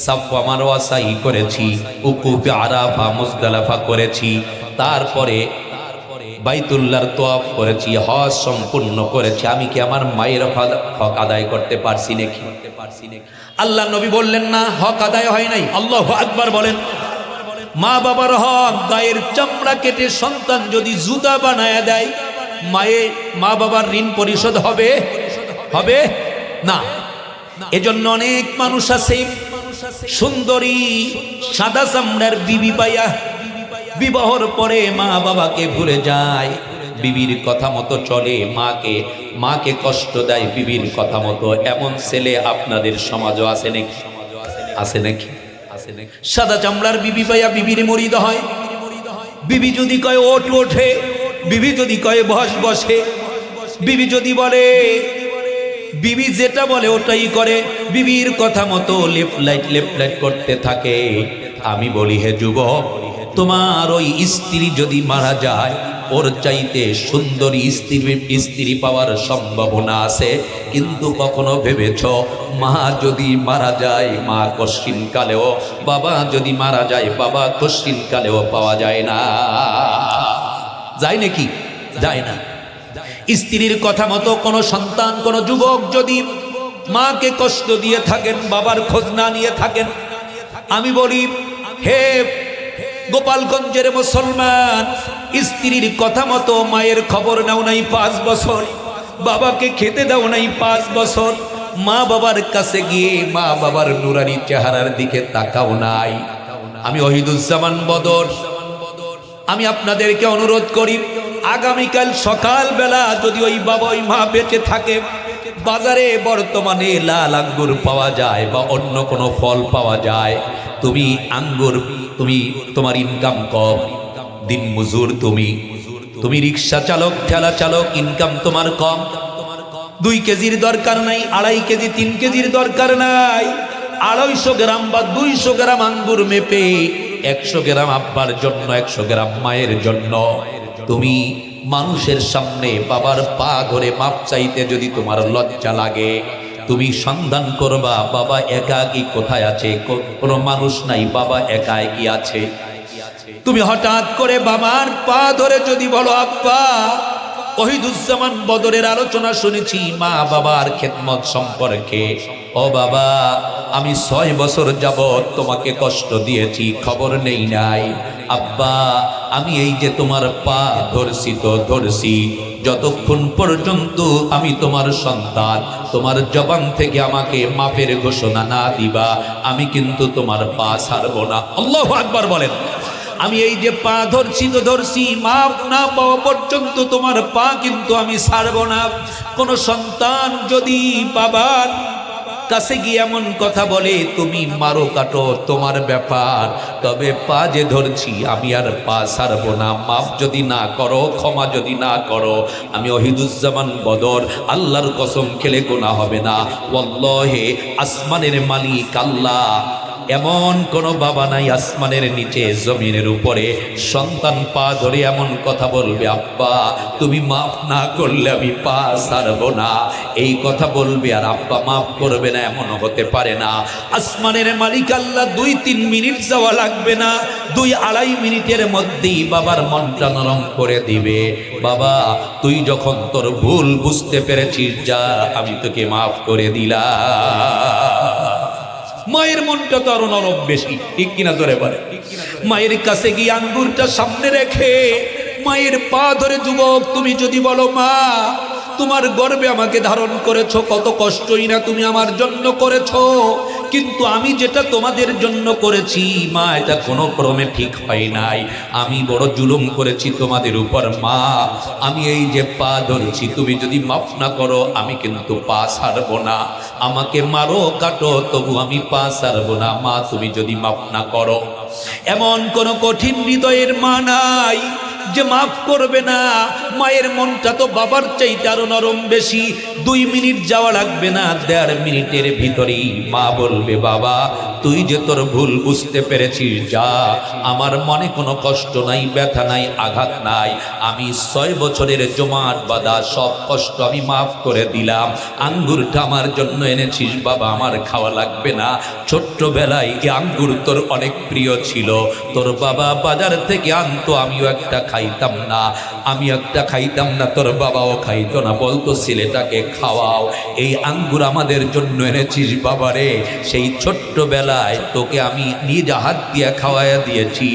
সাফা মারওয়া সাই করেছি, উকুফে আরাফা মুজদালিফা করেছি, তারপরে বাইতুল্লাহর তওয়াফ করেছি, হজ সম্পূর্ণ করেছি। আমি কি আমার মায়ের হক আদায় করতে পারছি নাকি? আল্লাহ নবী বললেন না, হক আদায় হয় নাই। আল্লাহু আকবার বলেন। মা বাবার হক, গায়ের চামড়া কেটে সন্তান যদি জুতা বানায় দেয়, মা বাবার ঋণ পরিশোধ হবে? হবে না। এজন্য অনেক মানুষ আছে সুন্দরী সাদা চামড়ার বিবি পাইয়া বিবাহর পরে মা বাবাকে ভুলে যায়, বিবির কথা মতো চলে, মাকে কষ্ট দেয় বিবির কথা মতো। এমন ছেলে আপনাদের সমাজও আছে নাকি? আছে নাকি? সাদা চামড়ার বিবি পাইয়া বিবির মরিদ হয়। বিবি যদি কয় ওঠ ওঠে, বিবি যদি কয় বস বসে, বিবি যদি বলে, বিবি যেটা বলে ওটাই করে, বিবির কথা মতো লেফট লাইট করতে থাকে। আমি বলি হে যুবক, তোমার ওই স্ত্রী যদি মারা যায়, ওর চাইতে সুন্দরী স্ত্রী পাওয়ার সম্ভাবনা আছে। কিন্তু কখনো ভেবেছ মা যদি মারা যায়, মা কশ্চিন কালেও, বাবা যদি মারা যায়, বাবা কশ্চিন কালেও পাওয়া যায় না? যায় নাকি? যায় না। স্ত্রীর কথা মতো কোনো সন্তান, কোনো যুবক যদি মাকে কষ্ট দিয়ে থাকেন, বাবার খোঁজ না নিয়ে থাকেন, আমি বলি হে গোপালগঞ্জের মুসলমান, স্ত্রীর কথা মতো মায়ের খবর নাও নাই 5 বছর, বাবাকে খেতে দাও নাই 5 বছর, মা বাবার কাছে গিয়ে মা বাবার নুরানি চেহারার দিকে তাকাও নাই। আমি ওহিদুজ্জামান বদর, আমি আপনাদেরকে অনুরোধ করি, আগামীকাল সকালবেলা যদি ওই বাবা ওই মা বেঁচে থাকে, বাজারে বর্তমানে লাল আঙ্গুর পাওয়া যায় বা অন্য কোনো ফল পাওয়া যায়, তুমি আঙ্গুর, তুমি তোমার ইনকাম কম, দিন মজুর, তুমি রিক্সা চালক, ঠেলা চালক, ইনকাম তোমার কম, 2 কেজির দরকার নাই, 2.5 কেজি 3 কেজির দরকার নাই, 250 গ্রাম বা 200 গ্রাম আঙ্গুর মেপে 100 গ্রাম আব্বার জন্য, 100 গ্রাম মায়ের জন্য, তুমি মানুষের সামনে বাবার পা ধরে মাপ চাইতে যদি তোমার লজ্জা লাগে, তুমি সন্ধান করবা বাবা একাকী কোথায় আছে, কোনো মানুষ নাই, বাবা একাকী আছে। তুমি হঠাৎ করে বাবার পা ধরে যদি বলো, আব্বা, ওহিদুজ্জামান বদরের আলোচনা শুনেছি মা বাবার খেদমত সম্পর্কে, ও বাবা, আমি 6 বছর যাবত তোমাকে কষ্ট দিয়েছি, খবর নেই নাই। আব্বা, আমি এই যে তোমার পা ধরছি তো ধরছি, যতক্ষণ পর্যন্ত আমি তোমার সন্তান, তোমার জবান থেকে আমাকে মাপের ঘোষণা না দিবা, আমি কিন্তু তোমার পা ছাড়বো না। আল্লাহু আকবার বলেন। আমি এই যে পা ধরছি তো ধরছি, মাপ না পাওয়া পর্যন্ত তোমার পা কিন্তু আমি ছাড়বো না। কোন সন্তান যদি বাবার কাছে গিয়ে এমন কথা বলে, তুমি মারো কাটো তোমার ব্যাপার, তবে পা যে ধরছি আমি আর পা ছাড়বো না। মাফ যদি না করো, ক্ষমা যদি না করো, আমি ওহিদুজ্জামান বদর আল্লাহর কসম খেলে গোনা হবে না। ওয়াল্লাহি আসমানের মালিক আল্লাহ, এমন কোন বাবা নাই আসমানের নিচে জমিনের উপরে, সন্তান পা ধরে এমন কথা বলবে, আব্বা তুমি মাফ না করলে আমি পা ছাড়বো না, এই কথা বলবে, আর আব্বা মাফ করবে না, এমন হতে পারে না। আসমানের মালিক আল্লাহ 2-3 মিনিট যাওয়া লাগবে না, 2-2.5 মিনিটের মধ্যেই বাবার মনটা নরম করে দিবে। বাবা, তুই যখন তোর ভুল বুঝতে পেরেছিস, যা আমি তোকে মাফ করে দিলাম। মায়ের মনটা তো আরো নরম বেশি, ঠিক কিনা জোরে বলে। মায়ের কাছে গিয়ে আঙ্গুরটা সামনে রেখে মায়ের পা ধরে, যুবক তুমি যদি বলো, মা তোমার গর্ভে আমাকে ধারণ করেছো, কত কষ্টই না তুমি আমার জন্য করেছো, কিন্তু আমি যেটা তোমাদের জন্য করেছি মা, এটা কোনো ক্রমে ঠিক হয় নাই, আমি বড় জুলুম করেছি তোমাদের উপর মা, আমি এই যে পা ধরছি, তুমি যদি মাফ না করো আমি কিন্তু পা ছাড়বো না, আমাকে মারো কাটো তবু আমি পা ছাড়বো না, মা তুমি যদি মাফ না করো। এমন কোন কঠিন হৃদয়ের মা নাই যে মাফ করবে না। মায়ের মনটা তো বাবার চাইতে আরো নরম বেশি। 2 মিনিট যাওয়া লাগবে না, 1.5 মিনিটের ভিতরেই মা বলবে, বাবা তুই যে তোর ভুল বুঝতে পেরেছিস, যা, আমার মনে কোনো কষ্ট নাই, ব্যথা নাই, আঘাত নাই, আমি 6 বছরের জমাট বাঁধা সব কষ্ট আমি মাফ করে দিলাম, আঙ্গুরটা আমার জন্য এনেছিস বাবা, আমার খাওয়া লাগবে না, ছোট্টবেলায় এই আঙ্গুর তোর অনেক প্রিয় ছিল, তোর বাবা বাজার থেকে আনতো, আমিও একটা খাইতাম না, তোর বাবাও খাইতো না, বলতো ছেলেটাকে খাওয়াও, এই আঙ্গুর আমাদের জন্য এনেছিস বাবারে, সেই ছোট্টবেলায় তোকে আমি নিজ হাত দিয়ে খাওয়াইয়া দিয়েছি,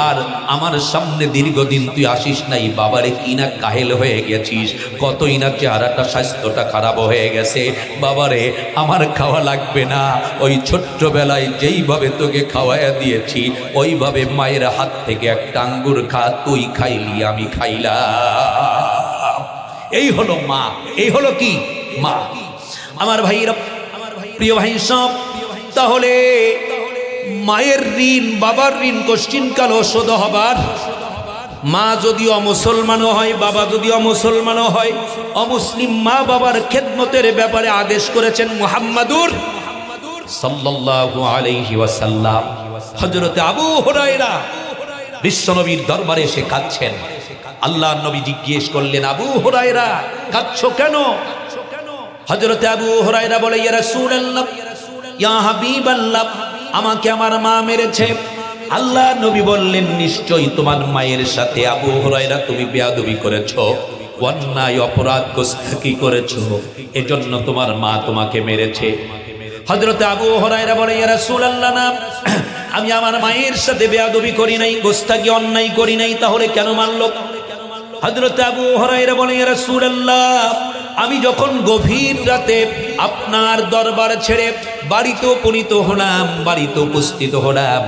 আর আমার সামনে দীর্ঘদিন তুই আসিস নাই বাবারে, কি না কাহেল হয়ে গেছিস, কতই না চেহারাটা স্বাস্থ্যটা খারাপ হয়ে গেছে, বাবারে আমার খাওয়া লাগবে না, ওই ছোট্টবেলায় যেইভাবে তোকে খাওয়াইয়া দিয়েছি ওইভাবে মায়ের হাত থেকে একটা আঙ্গুর খা, তুই খাইলি আমি খাইলাম। এই হলো মা, এই হলো কি মা। আমার ভাইরা, প্রিয় ভাই সব, তাহলে মায়ের ঋণ বাবার ঋণ কোশ্চিনকাল শোধ হবার। মা যদি অমুসলমানও হয়, বাবা যদি অমুসলমানও হয়, অমুসলিম মা বাবার খেদমতের ব্যাপারে আদেশ করেছেন মুহাম্মাদুর সাল্লাল্লাহু আলাইহি ওয়াসাল্লাম। হযরতে আবু হুরায়রা বিশ্বনবীর দরবারে এসে কাঁদছেন। আল্লাহর নবী জিজ্ঞেস করলেন, আবু হুরায়রা কাঁদছো কেন? হযরতে আবু হুরায়রা বলে, ইয়া রাসূলুল্লাহ, ইয়া হাবিবাল্লাহ, আমাকে আমার মা মেরেছে। আল্লাহ নবী বললেন, নিশ্চয়ই তোমার মায়ের সাথে আবু হুরায়রা তুমি বেয়াদবি করেছো, অন্যায় অপরাধ গোস্তাকি করেছো, এজন্য তোমার মা তোমাকে মেরেছে। হযরতে আবু হুরায়রা বলে, ইয়া রাসূলুল্লাহ, না, আমি আমার মায়ের সাথে বেয়াদবি করি নাই, গোস্তাকি অন্যায় করি নাই, তাহলে কেন মারলো? হযরতে আবু হুরায়রা বলে, ইয়া রাসূলুল্লাহ, আমি যখন গভীর রাতে আপনার দরবার ছেড়ে বাড়িতে উপনীত হলাম, বাড়িতে উপস্থিত হলাম,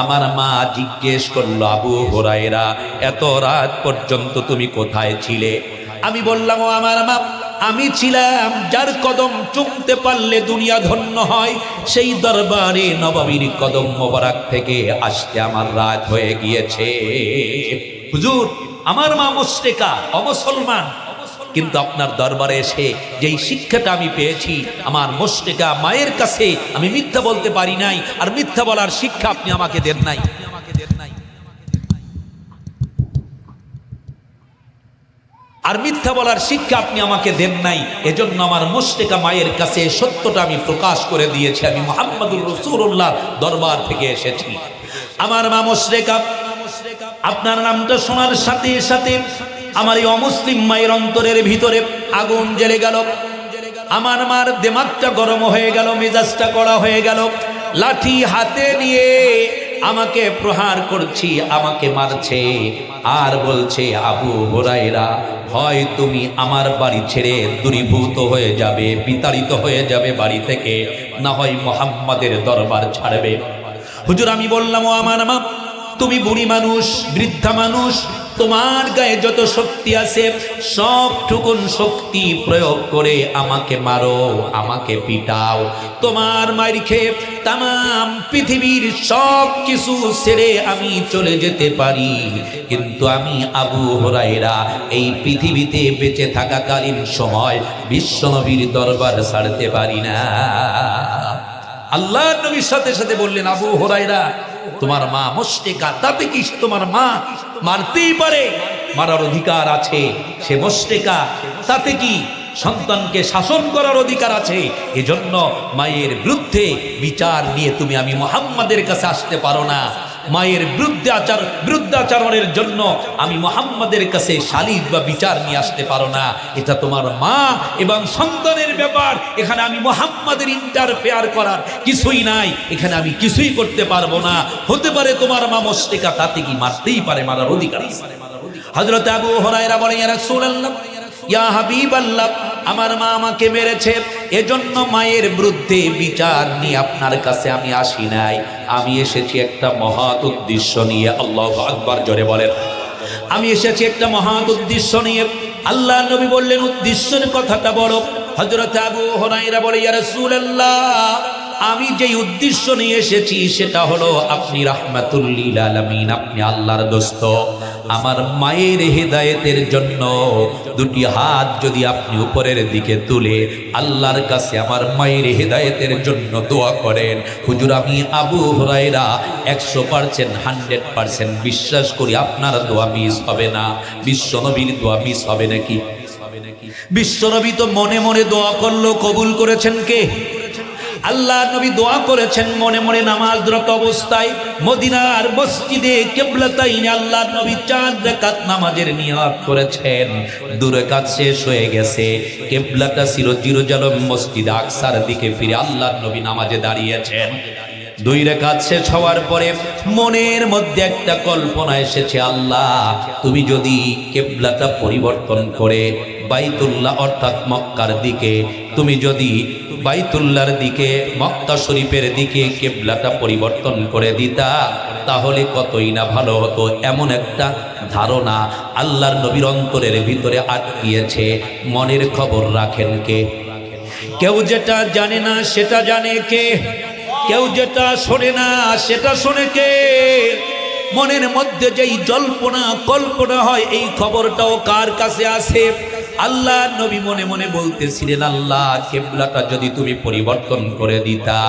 আমার মা জিজ্ঞেস করলো, আবু হুরায়রা, এত রাত পর্যন্ত তুমি কোথায় ছিলে? আমি বললাম, ও আমার মা, আমি ছিলাম যার কদম চুমতে পারলে দুনিয়া ধন্য হয়, সেই দরবারে নববীর কদম মোবারক থেকে আসতে আমার রাত হয়ে গিয়েছে। হুজুর, আমার মা মুশরিকা, অমুসলমান, কিন্তু আপনার দরবারে এসে যেই শিক্ষাটা আমি পেয়েছি, আমার মুশরিকা মায়ের কাছে আমি মিথ্যা বলতে পারি নাই, আর মিথ্যা বলার শিক্ষা আপনি আমাকে দেন নাই। আর মিথ্যা বলার শিক্ষা আপনি আমাকে দেন নাই, এজন্য আমার মুশরিকা মায়ের কাছে সত্যটা আমি প্রকাশ করে দিয়েছি, আমি মুহাম্মদুর রাসূলুল্লাহ দরবার থেকে এসেছি। আমার মা মুশরিকা, আপনার নামটা শোনার সাথে সাথে আমার এই অমুসলিম মায়ের অন্তরের ভিতরে আগুন জ্বলে গেল। আমার মার দিমাগটা গরম হয়ে গেল, মেজাজটা কড়া হয়ে গেল। লাঠি হাতে নিয়ে আমাকে প্রহার করছি, আমাকে মারছে, আর বলছে, আবু হুরায়রা, হয় তুমি আমার বাড়ি ছেড়ে দূরীভূত হয়ে যাবে, বিতাড়িত হয়ে যাবে বাড়ি থেকে, না হয় মুহাম্মাদের দরবার ছাড়বে। হুজুর, আমি বললাম, ও আমার মা, তুমি বুড়ি মানুষ, বৃদ্ধা মানুষ, তোমার গায়ে যত শক্তি আছে সবটুকুন শক্তি প্রয়োগ করে আমাকে মারো, আমাকে পিটাও। তোমার মায়ের খেয়ে তাম পৃথিবীর সব কিছু ছেড়ে আমি চলে যেতে পারি, কিন্তু আমি আবু হুরায়রা এই পৃথিবীতে বেঁচে থাকাকালীন সময় বিশ্বনবীর দরবার ছাড়তে পারি না। আল্লাহর নবীর সাথে সাথে বললেন, আবু হুরায়রা, তোমার মা মুশরিকা, তাতে কি? তোমার মা মারতেই পারে, মারার অধিকার আছে, সে মুশরিকা, তাতে কি? সন্তানকে শাসন করার অধিকার আছে। এজন্য মায়ের বিরুদ্ধে বিচার নিয়ে তুমি আমি মুহাম্মাদের কাছে আসতে পারো না। মায়ের বিরুদ্ধাচরণের জন্য আমি মুহাম্মাদের কাছে সালিস বা বিচার নিয়ে আসতে পারো না। এটা তোমার মা এবং সন্তানের ব্যাপার, এখানে আমি মুহাম্মাদের ইন্টারফেয়ার করার কিছুই নাই, এখানে আমি কিছুই করতে পারবো না। হতে পারে তোমার মা মুশরিকা, তাতে কি? মারতেই পারে, মারার অধিকার আছে। হযরত আবু হুরায়রা বলেন, ইয়া রাসূলুল্লাহ, ইয়া হাবিবাল্লাহ, আমার মা আমাকে মেরেছে, এজন্য মায়ের বিরুদ্ধে বিচার নিয়ে আপনার কাছে আমি আসি নাই, আমি এসেছি একটা মহৎ উদ্দেশ্য নিয়ে। আল্লাহু আকবার, জোরে বলেন। আমি এসেছি একটা মহৎ উদ্দেশ্য নিয়ে। আল্লাহ নবী বললেন, উদ্দেশ্যের কথাটা বড়। হযরত আবু হুরায়রা বলে, ইয়া রাসূলুল্লাহ, আমি যেই উদ্দেশ্য নিয়ে এসেছি সেটা হলো, আপনি রাহমাতুল লিল আলামিন, আপনি আল্লাহর দোস্ত। আমার মায়ের হেদায়েতের জন্য দুটি হাত যদি আপনি উপরের দিকে তুলে আল্লাহর কাছে আমার মায়ের হেদায়েতের জন্য দোয়া করেন, হুজুর, আমি আবু হুরায়রা 100% 100% বিশ্বাস করি আপনার দোয়া মিস হবে না। বিশ্বনবীর দোয়া মিস হবে নাকি? বিশ্বনবী তো মনে মনে দোয়া করলো, কবুল করেছেন কে? আল্লাহ নবী দোয়া করেছেন মনে মনে নামাজরত অবস্থায় মদিনার মসজিদে কিবলাতাইনে। আল্লাহ নবী 4 রাকাত নামাজের নিয়ত করেছেন। 2 রাকাত শেষ হয়ে গেছে, কিবলাটা ছিল জেরুজালেম মসজিদ আকসার দিকে ফিরে আল্লাহ নবী নামাজে দাঁড়িয়েছেন। 2 রাকাত শেষ হওয়ার পরে মনের মধ্যে একটা কল্পনা এসেছে, আল্লাহ তুমি যদি কিবলাটা পরিবর্তন করে বাইতুল্লাহ অর্থাৎ মক্কার দিকে, তুমি যদি বাইতুল্লাহর দিকে, মক্কা শরীফের দিকে কিবলাটা পরিবর্তন করে দিতা, তাহলে কতই না ভালো হতো। এমন একটা ধারণা আল্লাহর নবীর অন্তরের ভিতরে আটকিয়েছে। মনের খবর রাখেন কে? কেউ যেটা জানে না সেটা জানে কে? কেউ যেটা শোনে না সেটা শোনে কে? মনের মধ্যে যেই জল্পনা কল্পনা হয় এই খবরটাও কার কাছে আছে? আল্লাহ নবী মনে মনে বলতেছিলেন, আল্লাহ কিবলাটা যদি তুমি পরিবর্তন করে দিতা।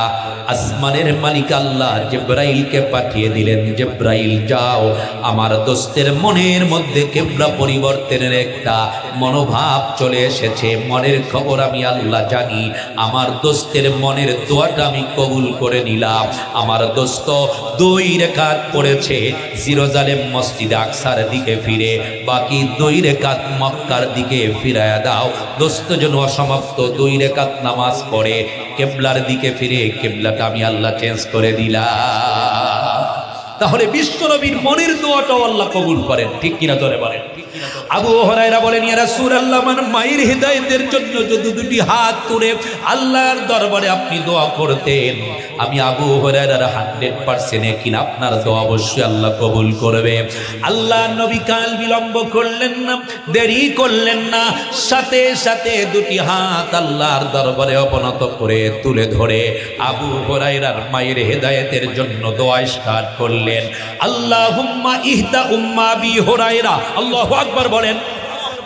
আসমানের মালিক আল্লাহ জিবরাইলকে পাঠিয়ে দিলেন, জিবরাইল যাও, আমার দোস্তের মনের মধ্যে কিবলা পরিবর্তনের একটা মনোভাব চলে এসেছে, মনের খবর আমি আল্লাহ জানি, আমার দোস্তের মনের দোয়াটা আমি কবুল করে নিলাম। আমার দোস্ত 2 রাকাত পড়েছে জেরুজালেম মসজিদে আকসার দিকে ফিরে, বাকি 2 রাকাত মক্কার দিকে ফিরায়া দাও। দোস্ত যেন অসমাপ্ত 2 রাকাত নামাজ পড়ে কিবলার দিকে ফিরে, কিবলাটা আমি আল্লাহ চেঞ্জ করে দিলাম। তাহলে বিশ্বনবীর মনের দোয়াটাও আল্লাহ কবুল করেন, ঠিক কিনা জোরে বলেন। আবু হুরায়রা বলেন, ইয়া রাসূলুল্লাহ, আমার মায়ের হেদায়েতের জন্য যদি 2টি হাত তুলে আল্লাহর দরবারে আপনি দোয়া করতেন, আমি আবু হুরায়রার 100% কিনা আপনার দোয়া অবশ্যই আল্লাহ কবুল করবে। আল্লাহ নবী কাল বিলম্ব করলেন না, দেরি করলেন না, সাথে সাথে 2টি হাত আল্লাহর দরবারে অবনত করে তুলে ধরে আবু হুরায়রার মায়ের হেদায়েতের জন্য দোয়া স্টার্ট করলেন। আল্লাহুম্মা ইহদা উম্মা বি হুরায়রা, আল্লাহু আকবার বলেন।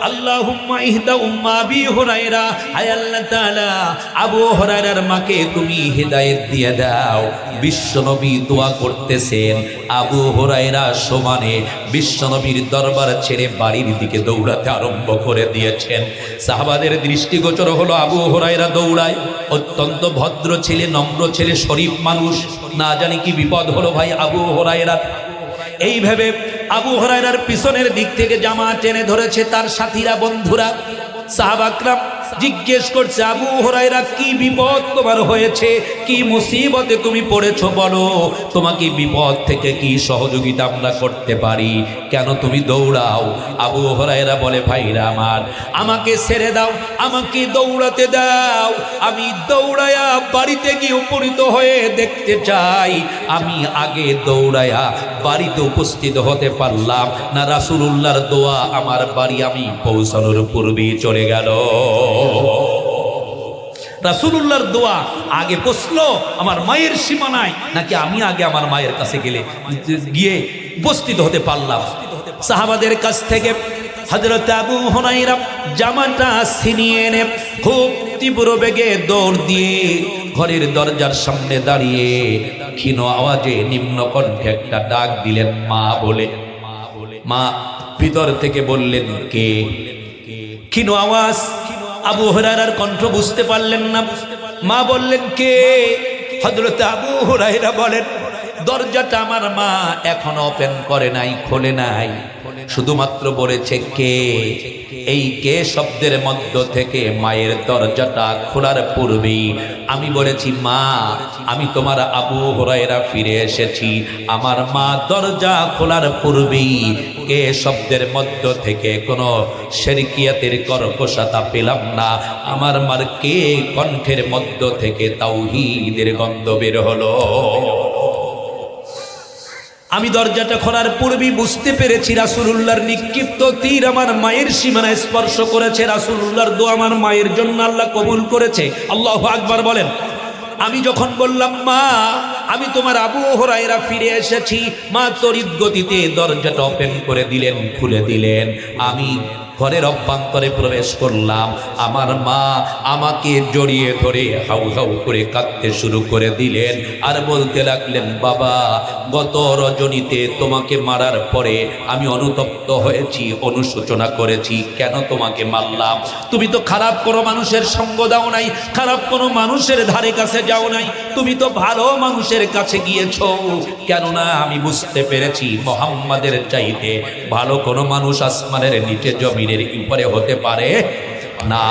আল্লাহুম্মা ইহদা উম্মা বি হুরায়রা, আয় আল্লাহ তাআলা আবু হুরায়রার মাকে তুমি হেদায়েত দিয়ে দাও। বিশ্বনবী দোয়া করতেছেন, আবু হুরায়রা সমানে বিশ্বনবীর দরবার ছেড়ে বাড়ির দিকে দৌড়াতে আরম্ভ করে দিয়েছেন। সাহাবাদের দৃষ্টিগোচর হলো আবু হুরায়রা দৌড়ায়, অত্যন্ত ভদ্র ছেলে, নম্র ছেলে, শরীফ মানুষ, না জানি কি বিপদ হলো ভাই আবু হুরায়রা। এইভাবে আবু হুরায়রার পিছনের দিক থেকে জামা টেনে ধরেছে তার সাথীরা, বন্ধুরা, সাহাবাকরাম জিজ্ঞেস করছে, আবু হুরায়রা কি বিপদ তোমার হয়েছে, কি মুসিবতে তুমি পড়েছো, বলো, তোমাকে বিপদ থেকে কি সহযোগিতা আমরা করতে পারি, কেন তুমি দৌড়াও? আবু হুরায়রা বলে, ভাইরা আমার, আমাকে ছেড়ে দাও, আমাকে দৌড়াতে দাও, আমি দৌড়ায়া বাড়িতে গিয়ে উপনীত হয়ে দেখতে চাই আমি আগে দৌড়ায়া বাড়িতে উপস্থিত হতে পারলাম না রাসূলুল্লাহর দোয়া আমার বাড়ি আমি পৌঁছানোর পূর্বেই চলে গেল। রাসূলুল্লাহর দোয়া আগে পৌঁছলো আমার মায়ের সীমানায়, নাকি আমি আগে আমার মায়ের কাছে গিয়ে উপস্থিত হতে পারলাম? সাহাবাদের কাছ থেকে হযরত আবু হুরায়রা জামাটা ছিনিয়ে এনে খুব তীব্র বেগে দৌড় দিয়ে ঘরের দরজার সামনে দাঁড়িয়ে ক্ষীণ আওয়াজে নিম্ন কণ্ঠে একটা ডাক দিলেন, মা বলে। মা ভিতর থেকে বললেন, কে? ক্ষীণ আওয়াজ, আবু হুরায়রার কণ্ঠ বুঝতে পারলেন না। মা বললেন, কে? হযরত আবু হুরায়রা বলেন, দরজাটা আমার মা এখনো ওপেন করে নাই, খোলে নাই, শুধুমাত্র বলেছে কে। এই কে শব্দের মধ্য থেকে মায়ের দরজাটা খোলার পূর্বেই আমি বলেছি, মা আমি তোমার আবু হুরায়রা ফিরে এসেছি। আমার মা দরজা খোলার পূর্বেই কে শব্দের মধ্য থেকে কোনো শিরকিয়াতের কর্কশতা পেলাম না। আমার মার কে কণ্ঠের মধ্য থেকে তাওহীদের গন্ধ বের হলো। আমি দরজাটা খোলার পূর্বেই বুঝতে পেরেছি রাসূলুল্লাহর নিক্ষিপ্ত তীর আমার মায়ের সীমানায় স্পর্শ করেছে। রাসূলুল্লাহর দোয়া আমার মায়ের জন্য আল্লাহ কবুল করেছে। আল্লাহু আকবার বলেন। আমি যখন বললাম, মা আমি তোমার আবু হুরায়রা ফিরে এসেছি, মা তড়িৎ গতিতে দরজাটা ওপেন করে দিলেন, খুলে দিলেন। আমি ঘরের অভ্যন্তরে প্রবেশ করলাম। আমার মা আমাকে জড়িয়ে ধরে হাউ হাউ করে কাঁদতে শুরু করে দিলেন আর বলতে লাগলেন, বাবা গত রজনীতে তোমাকে মারার পরে আমি অনুতপ্ত হয়েছি, অনুশোচনা করেছি, কেন তোমাকে মারলাম? তুমি তো খারাপ কোনো মানুষের সঙ্গ দাও নাই, খারাপ কোনো মানুষের ধারে কাছে যাও নাই, তুমি তো ভালো মানুষের কাছে গিয়েছো। কেননা আমি বুঝতে পেরেছি মুহাম্মাদের চাইতে ভালো কোনো মানুষ আসমানের নিচে জমিনের উপরে হতে পারে না।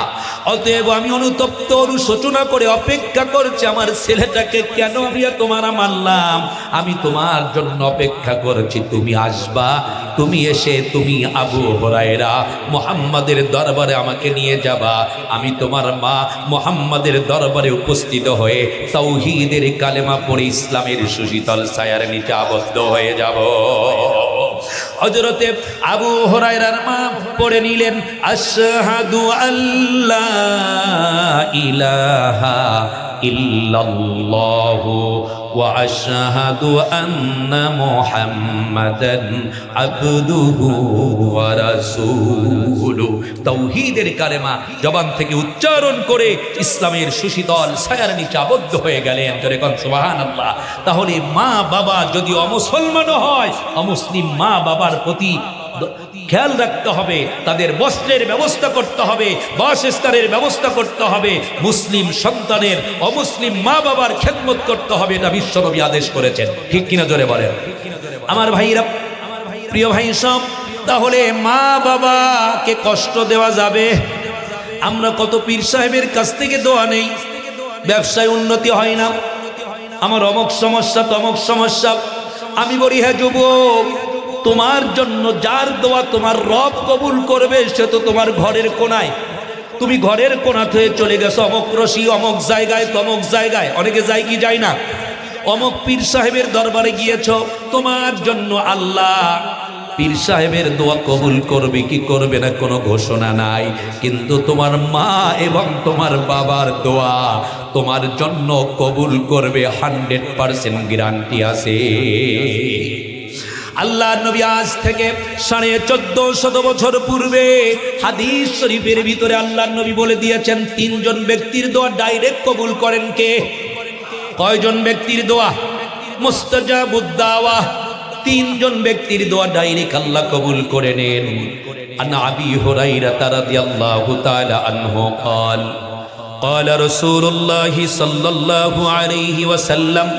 অতএব আমি অনুতপ্ত, অনুশোচনা করে অপেক্ষা করছি আমার ছেলেটাকে কেন আমি তোমার মারলাম। আমি তোমার জন্য অপেক্ষা করছি, তুমি আসবা, তুমি এসে তুমি আবু হুরায়রা মুহাম্মাদের দরবারে আমাকে নিয়ে যাবা। আমি তোমার মা মুহাম্মাদের দরবারে উপস্থিত হয়ে তাওহীদের কালেমা পড়ে ইসলামের সুশীতল ছায়ার নিচে আবদ্ধ হয়ে যাব। হযরতে আবু হুরায়রার মা পড়ে নিলেন, আশহাদু আল্লা ইলাহা ইল্লাল্লাহু ওয়া আশহাদু আন্না মুহাম্মাদান আবদুহু ওয়া রাসূলুহু। তাওহীদের কালেমা জবান থেকে উচ্চারণ করে ইসলামের সুশীতল ছায়ার নিচে আবদ্ধ হয়ে গেলেন। জোরে কোন সুবহানাল্লাহ। তাহলে মা বাবা যদি অমুসলমান হয়, অমুসলিম মা বাবার প্রতি খেয়াল রাখতে হবে, তাদের বস্ত্রের ব্যবস্থা করতে হবে, বাসস্থানের ব্যবস্থা করতে হবে, মুসলিম সন্তানের অমুসলিম মা বাবার খেদমত করতে হবে, এটা বিশ্বনবী আদেশ করেছেন। ঠিক কিনা জোরে বলেন আমার ভাইরা, প্রিয় ভাই সব। তাহলে মা বাবাকে কষ্ট দেওয়া যাবে? আমরা কত পীর সাহেবের কাছ থেকে দোয়া নেই, ব্যবসায় উন্নতি হয় না, আমার অমুক সমস্যা তমুক সমস্যা। আমি বলি হ্যাঁ যুবক, তোমার জন্য যার দোয়া তোমার রব কবুল করবে সে তো তোমার ঘরের কোনায়। তুমি ঘরের কোনা থেকে চলে গেছো অমুক রশি অমুক জায়গায় তমুক জায়গায়, অনেকে যায় কি যায় না, অমুক পীর সাহেবের দরবারে গিয়েছো, তোমার জন্য আল্লাহ পীর সাহেবের দোয়া কবুল করবে কি করবে না কোনো ঘোষণা নাই, কিন্তু তোমার মা এবং তোমার বাবার দোয়া তোমার জন্য কবুল করবে, 100% গ্যারান্টি আছে। আল্লাহ নবী আজ থেকে 1450 বছর পূর্বে হাদিস শরীফের ভিতরে আল্লাহ নবী বলে দিয়েছেন, 3 জন ব্যক্তির দোয়া ডাইরেক্ট কবুল করেন কে? কয়জন ব্যক্তির দোয়া? মুস্তাজাবুদ দাওয়া। 3 জন ব্যক্তির দোয়া ডাইরেক্ট আল্লাহ কবুল করে নেন। আন আবি হুরায়রা রাদিয়াল্লাহু তাআলা আনহু قال قال رسول الله صلى الله عليه وسلم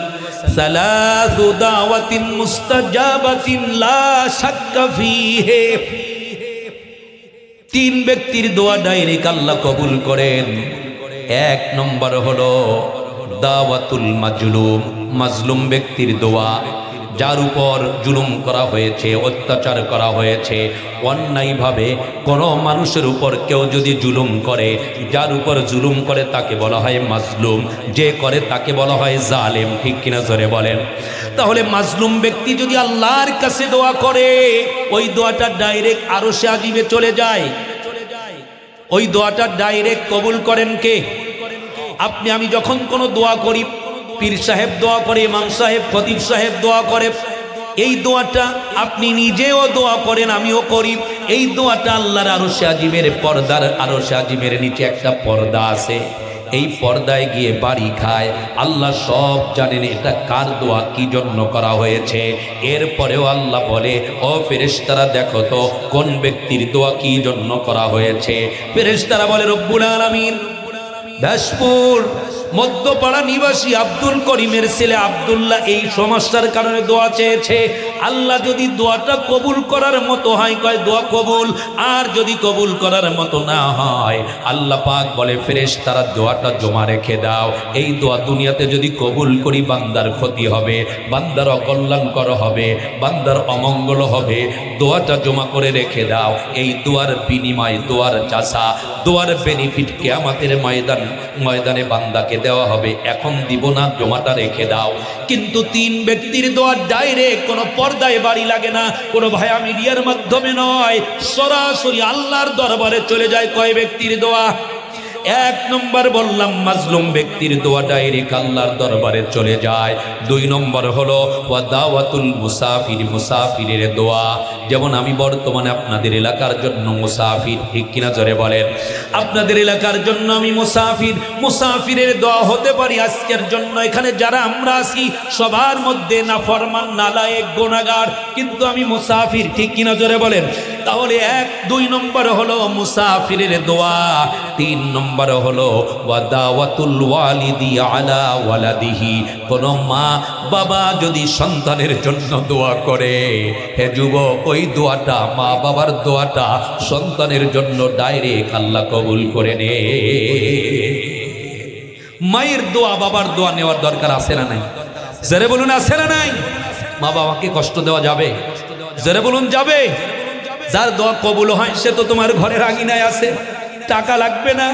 ثلاث دعوة مستجابة لا شك فيه। 3 ব্যক্তির দোয়া ডাইরেক্ট আল্লাহ কবুল করেন। 1 নম্বর হলো দাওয়াতুল মাজলুম, মাজলুম ব্যক্তির দোয়া, যার উপর জুলুম করা হয়েছে, অত্যাচার করা হয়েছে, অন্যায়ভাবে কোনো মানুষের উপর কেউ যদি জুলুম করে, যার উপর জুলুম করে তাকে বলা হয় মাজলুম, যে করে তাকে বলা হয় জালেম। ঠিক কিনা জোরে বলেন। তাহলে মাজলুম ব্যক্তি যদি আল্লাহর কাছে দোয়া করে, ওই দোয়াটা ডাইরেক্ট আরশে আজিমে চলে যায়, ওই দোয়াটা ডাইরেক্ট কবুল করেন কে? আপনি আমি যখন কোনো দোয়া করি, পীর সাহেব দোয়া করে, ইমাম সাহেব খতিব সাহেব দোয়া করে, এই দোয়াটা আপনি নিজেও দোয়া করেন, আমিও করি। এই দোয়াটা আল্লাহর আরশে আজিমের পর্দার, আরশে আজিমের নিচে একটা পর্দা আছে, এই পর্দায় গিয়ে বাড়ি খায়। আল্লাহ সব জানেন এটা কার দোয়া, কি জন্য করা হয়েছে। এরপরেও আল্লাহ বলে, ও ফেরেশতারা দেখো তো কোন ব্যক্তির দোয়া কি জন্য করা হয়েছে। ফেরেশতারা বলে, রব্বুল আলামিন দাসপুর মধ্যপাড়া নিবাসী আব্দুল করিমের ছেলে আব্দুল্লাহ এই সমস্যার কারণে দোয়া চেয়েছে। আল্লাহ যদি দোয়াটা কবুল করার মতো হয়, কয় দোয়া কবুল, আর যদি কবুল করার মতো না হয়, আল্লাহ পাক বলে ফেরেশতারা দোয়াটা জমা রেখে দাও। এই দোয়া দুনিয়াতে যদি কবুল করি বান্দার ক্ষতি হবে, বান্দার অকল্যাণকর হবে, বান্দার অমঙ্গল হবে, দোয়াটা জমা করে রেখে দাও। এই দোয়ার বিনিময়, দোয়ার চাষা, দোয়ার বেনিফিট কিয়ামতের ময়দানে বান্দাকে দেওয়া হবে। এখন দিব না, জমাটা রেখে দাও। কিন্তু 3 ব্যক্তির দোয়া ডাইরেক্ট, কোনো পর্দায় বাড়ি লাগে না, কোনো ভায়া মিডিয়ার মাধ্যমে নয়, সরাসরি আল্লাহর দরবারে চলে যায়। কয় ব্যক্তির দোয়া? 1 নম্বর বললাম মাজলুম ব্যক্তির দোয়া ডাইরেক্ট আল্লাহর দরবারে চলে যায়। 2 নম্বর হলো ওয়া দাওয়াতুল মুসাফির, মুসাফিরের দোয়া। যেমন আমি বর্তমানে আপনাদের এলাকার জন্য মুসাফির, ঠিক কিনা জোরে বলেন। আপনাদের এলাকার জন্য আমি মুসাফির, মুসাফিরের দোয়া হতে পারি আজকের জন্য। এখানে যারা আমরা আছি সবার মধ্যে নাফরমান, নালায়েক, গুনাহগার, কিন্তু আমি মুসাফির, ঠিক কিনা জোরে বলেন। তাহলে 2 নম্বর হলো মুসাফিরের দোয়া। 3 নম্বর হলো ওয়া দাওয়াতুল ওয়ালিদি আলা ওয়ালাদিহি। কোন মা বাবা যদি সন্তানের জন্য দোয়া করে, হে যুবক, ওই দোয়াটা, মা বাবার দোয়াটা সন্তানের জন্য ডাইরেক্ট আল্লাহ কবুল করে নে। মায়ের দোয়া, বাবার দোয়া নেওয়ার দরকার আছে না নাই? জোরে বলুন, আছে না নাই? মা বাবাকে কষ্ট দেওয়া যাবে? জোরে বলুন, যাবে? যার দোয়া কবুল হয় সে তো তোমার ঘরের আঙিনায় আছে, টাকা লাগবে না।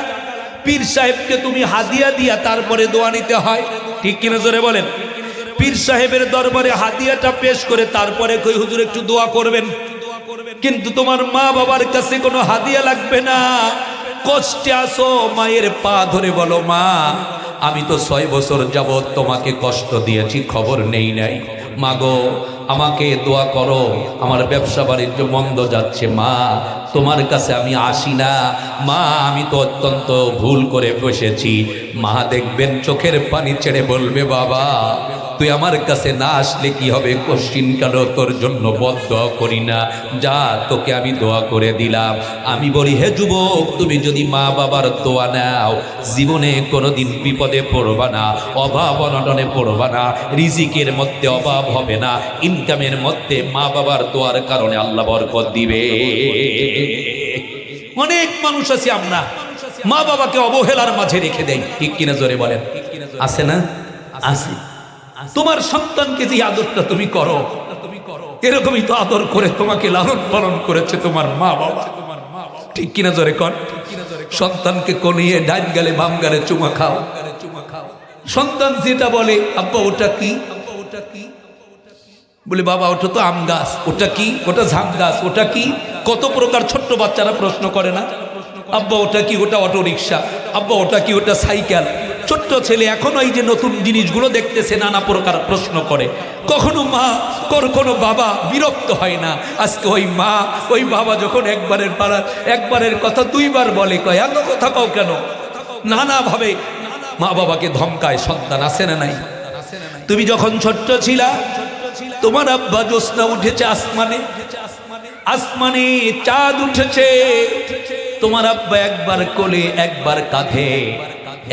পীর সাহেবকে তুমি হাদিয়া দিয়া তারপরে দোয়া নিতে হয়, ঠিক কিনা জোরে বলেন। পীর সাহেবের দরবারে হাদিয়াটা পেশ করে তারপরে কই হুজুর একটু দোয়া করবেন, কিন্তু তোমার মা বাবার কাছে কোনো হাদিয়া লাগবে না। কষ্টে আসো, মায়ের পা ধরে বলো, মা আমি তো 6 বছর যাবৎ তোমাকে কষ্ট দিয়েছি, খবর নেই নাই। মাগো আমাকে দোয়া করো, আমার ব্যবসা বাণিজ্য মন্দ যাচ্ছে, মা তোমার কাছে আমি আসি না, মা আমি তো অত্যন্ত ভুল করে বসেছি। মা দেখবেন চোখের পানি ছেড়ে বলবে, বাবা তুই আমার কাছে না আসলে কি হবে, কোশ্চিন কেন তোর জন্য বদদোয়া করি না, যা তোকে আমি দোয়া করে দিলাম। আমি বলি, হে যুবক, তুমি যদি মা বাবার দোয়া নাও জীবনে কোনোদিন বিপদে পড়বা না, অভাব অনটনে পড়বা না, রিজিকের মধ্যে অভাব হবে না, ইনকামের মধ্যে মা বাবার দোয়ার কারণে আল্লাহ বরকত দিবে। অনেক মানুষ আছে আমরা মা বাবাকে অবহেলার মাঝে রেখে দেই, ঠিক কিনা জোরে বলেন? আছে না? আছে। তোমার সন্তানকে যে আদরটা তুমি করো, এরকমই তো আদর করে তোমাকে লালন পালন করেছে তোমার মা বাবা, ঠিক কিনা জোরে কর? সন্তানকে কোনিয়ে ডাইন গালে বাম গালে চুমা খাও, সন্তান যেটা বলে, আব্বা ওটা কি, বলে বাবা ওটা তো আম গাছ, ওটা কি, ওটা ঝাম গাছ, ওটা কি, কত প্রকার ছোট্ট বাচ্চারা প্রশ্ন করে না, আব্বা ওটা কি, ওটা অটো রিক্সা, আব্বা ওটা কি, ওটা সাইকেল। ছোট্ট ছেলে এখনো এই যে নতুন জিনিসগুলো দেখতেছে, নানা প্রকার প্রশ্ন করে। কখনো মা কোনো বাবা বিরক্ত হয় না। আজকে ওই মা ওই বাবা যখন একবারের কথা 2 বার বলে, কয় এত কথা কও কেন, নানাভাবে মা বাবাকে ধমকায় সন্তান। আছে না নাই? তুমি যখন ছোট্ট ছিলা তোমার আব্বা জ্যোৎস্না উঠেছে আসমানে, আসমানে চাঁদ উঠেছে, তোমার আব্বা একবার কোলে একবার কাঁধে,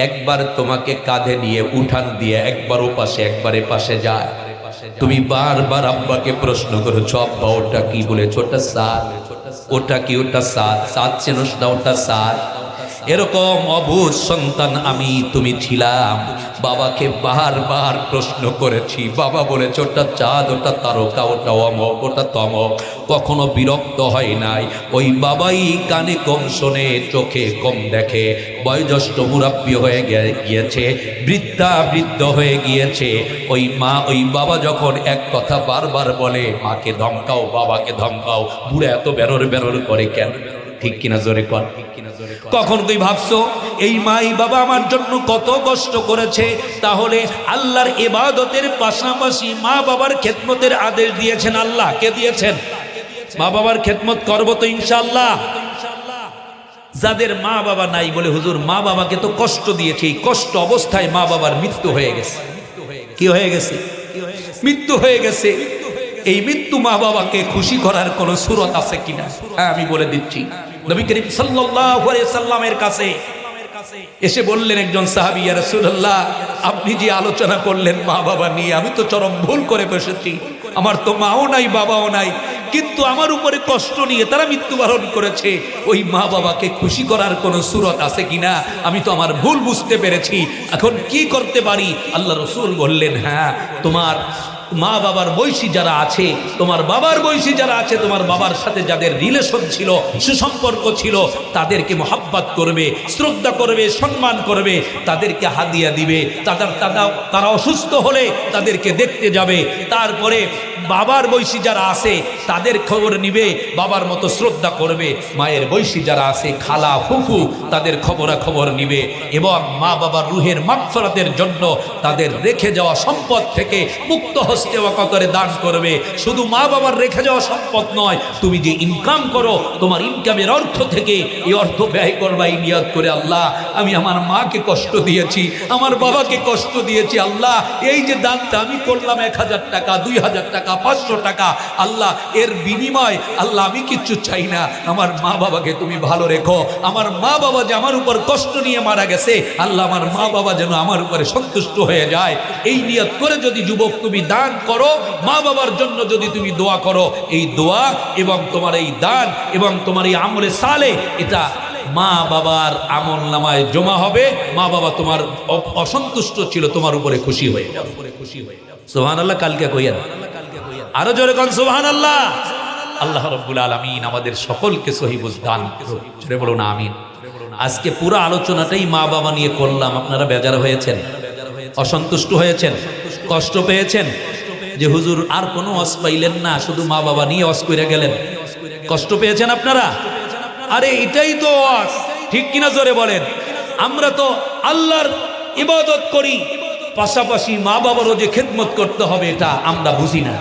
একবার তোমাকে কাঁধে নিয়ে উঠান দিয়ে একবার ও পাশে একবার এ পাশে যায়। তুমি বারবার আব্বাকে প্রশ্ন করেছো, আব্বা ওটা কি, বলেছো ওটা সাত। ওটা কি, ওটা সাত। সাত চেনস না, ওটা সাত। এরকম অবুঝ সন্তান আমি তুমি ছিলাম, বাবাকে বারবার প্রশ্ন করেছি, বাবা বলেছে ওটা চাঁদ, ওটা তারকা, ওটা অমক, ওটা তমক। কখনো বিরক্ত হয় নাই। ওই বাবাই কানে কম শোনে, চোখে কম দেখে, বয়োজ্যেষ্ঠ মুরাব্বি হয়ে গিয়েছে, বৃদ্ধ হয়ে গিয়েছে। ওই মা ওই বাবা যখন এক কথা বারবার বলে, মাকে ধমকাও, বাবাকে ধমকাও, বুড়া এত বেরোর করে কেন, ঠিক কিনা জোরে কর? কখন তুই ভাবছো এই মাই বাবা আমার জন্য কত কষ্ট করেছে? তাহলে আল্লাহর ইবাদতের পাশাপাশি মা বাবার খেদমতের আদেশ দিয়েছেন আল্লাহ। কে দিয়েছেন? মা বাবার খেদমত করব তো ইনশাআল্লাহ। যাদের মা বাবা নাই বলে, হুজুর মা বাবাকে তো কষ্ট দিয়েছে, এই কষ্ট অবস্থায় মা বাবার মৃত্যু হয়ে গেছে। কি হয়ে গেছে? মৃত্যু হয়ে গেছে। এই মৃত্যু মা বাবাকে খুশি করার কোন সূরত আছে কিনা? হ্যাঁ, আমি বলে দিচ্ছি। নবী করিম সাল্লাল্লাহু আলাইহি সাল্লামের কাছে এসে বললেন একজন সাহাবী, ইয়া রাসূলুল্লাহ, আপনি যে আলোচনা করলেন মা বাবা নিয়ে, আমি তো চরম ভুল করে বসেছি। আমার তো মাও নাই বাবাও নাই, কিন্তু আমার উপরে কষ্ট নিয়ে তারা মৃত্যুবরণ করেছে। ওই মা বাবাকে খুশি করার কোন সূরত আছে কিনা? আমি তো আমার ভুল বুঝতে পেরেছি, এখন কি করতে পারি? আল্লাহ রাসূল বললেন, হ্যাঁ, তোমার মা বাবার বয়সী যারা আছে, তোমার বাবার বয়সী যারা আছে, তোমার বাবার সাথে যাদের রিলেশন ছিল, সুসম্পর্ক ছিল, তাদেরকে মোহাব্বত করবে, শ্রদ্ধা করবে, সম্মান করবে, তাদেরকে হাদিয়া দিবে। তারা অসুস্থ হলে তাদেরকে দেখতে যাবে। তারপরে বাবার বয়সী যারা আছে তাদের খবর নিবে, বাবার মতো শ্রদ্ধা করবে। মায়ের বয়সী যারা আছে, খালা ফুফু, তাদের খবরাখবর নিবে এবং মা বাবার রুহের মাগফিরাতের জন্য তাদের রেখে যাওয়া সম্পদ থেকে মুক্ত হস্তে ওয়াকাতরে দান করবে। শুধু মা বাবার রেখে যাওয়া সম্পদ নয়, তুমি যে ইনকাম করো তোমার ইনকামের অর্থ থেকে এই অর্থ ব্যয় করবা এই নিয়ত করে, আল্লাহ আমি আমার মাকে কষ্ট দিয়েছি, আমার বাবাকে কষ্ট দিয়েছি, আল্লাহ এই যে দানটা আমি করলাম 1000 টাকা, 2000 টাকা, 500 টাকা, আল্লাহ এর বিনিময় আল্লাহ আমি কিচ্ছু চাই না, আমার মা বাবাকে তুমি ভালো রেখো। আমার মা বাবা যে আমার উপর কষ্ট নিয়ে মারা গেছে, আল্লাহ আমার মা বাবা যেন আমার উপরে সন্তুষ্ট হয়ে যায়। এই নিয়ত করে যদি যুবক তুমি দান করো, মা বাবার জন্য যদি তুমি দোয়া করো, এই দোয়া এবং তোমার এই দান এবং তোমার এই আমলে সালে, এটা মা বাবার আমল নামায় জমা হবে। মা বাবা তোমার অসন্তুষ্ট ছিল, তোমার উপরে খুশি হয়ে যাবে। সুবহানাল্লাহ। কালকে কইয়া আরো জোরে কোন সুবহানাল্লাহ। আল্লাহ রাব্বুল আলামিন আমাদের সকলকে সহি বুঝ দান করুন, জোরে বলুন আমিন। আজকে পুরো আলোচনাটাই মা বাবা নিয়ে করলাম। আপনারা বেজার হয়েছেন, অসন্তুষ্ট হয়েছেন, কষ্ট পেয়েছেন যে হুজুর আর কোনো ওয়াজ পাইলেন না, শুধু মা বাবা নিয়ে ওয়াজ কইরা গেলেন, কষ্ট পেয়েছেন আপনারা? আরে এটাই তো ওয়াজ, ঠিক কিনা জোরে বলেন। আমরা তো আল্লাহর ইবাদত করি, পাশাপাশি মা বাবারও যে খেদমত করতে হবে এটা আমরা বুঝি না।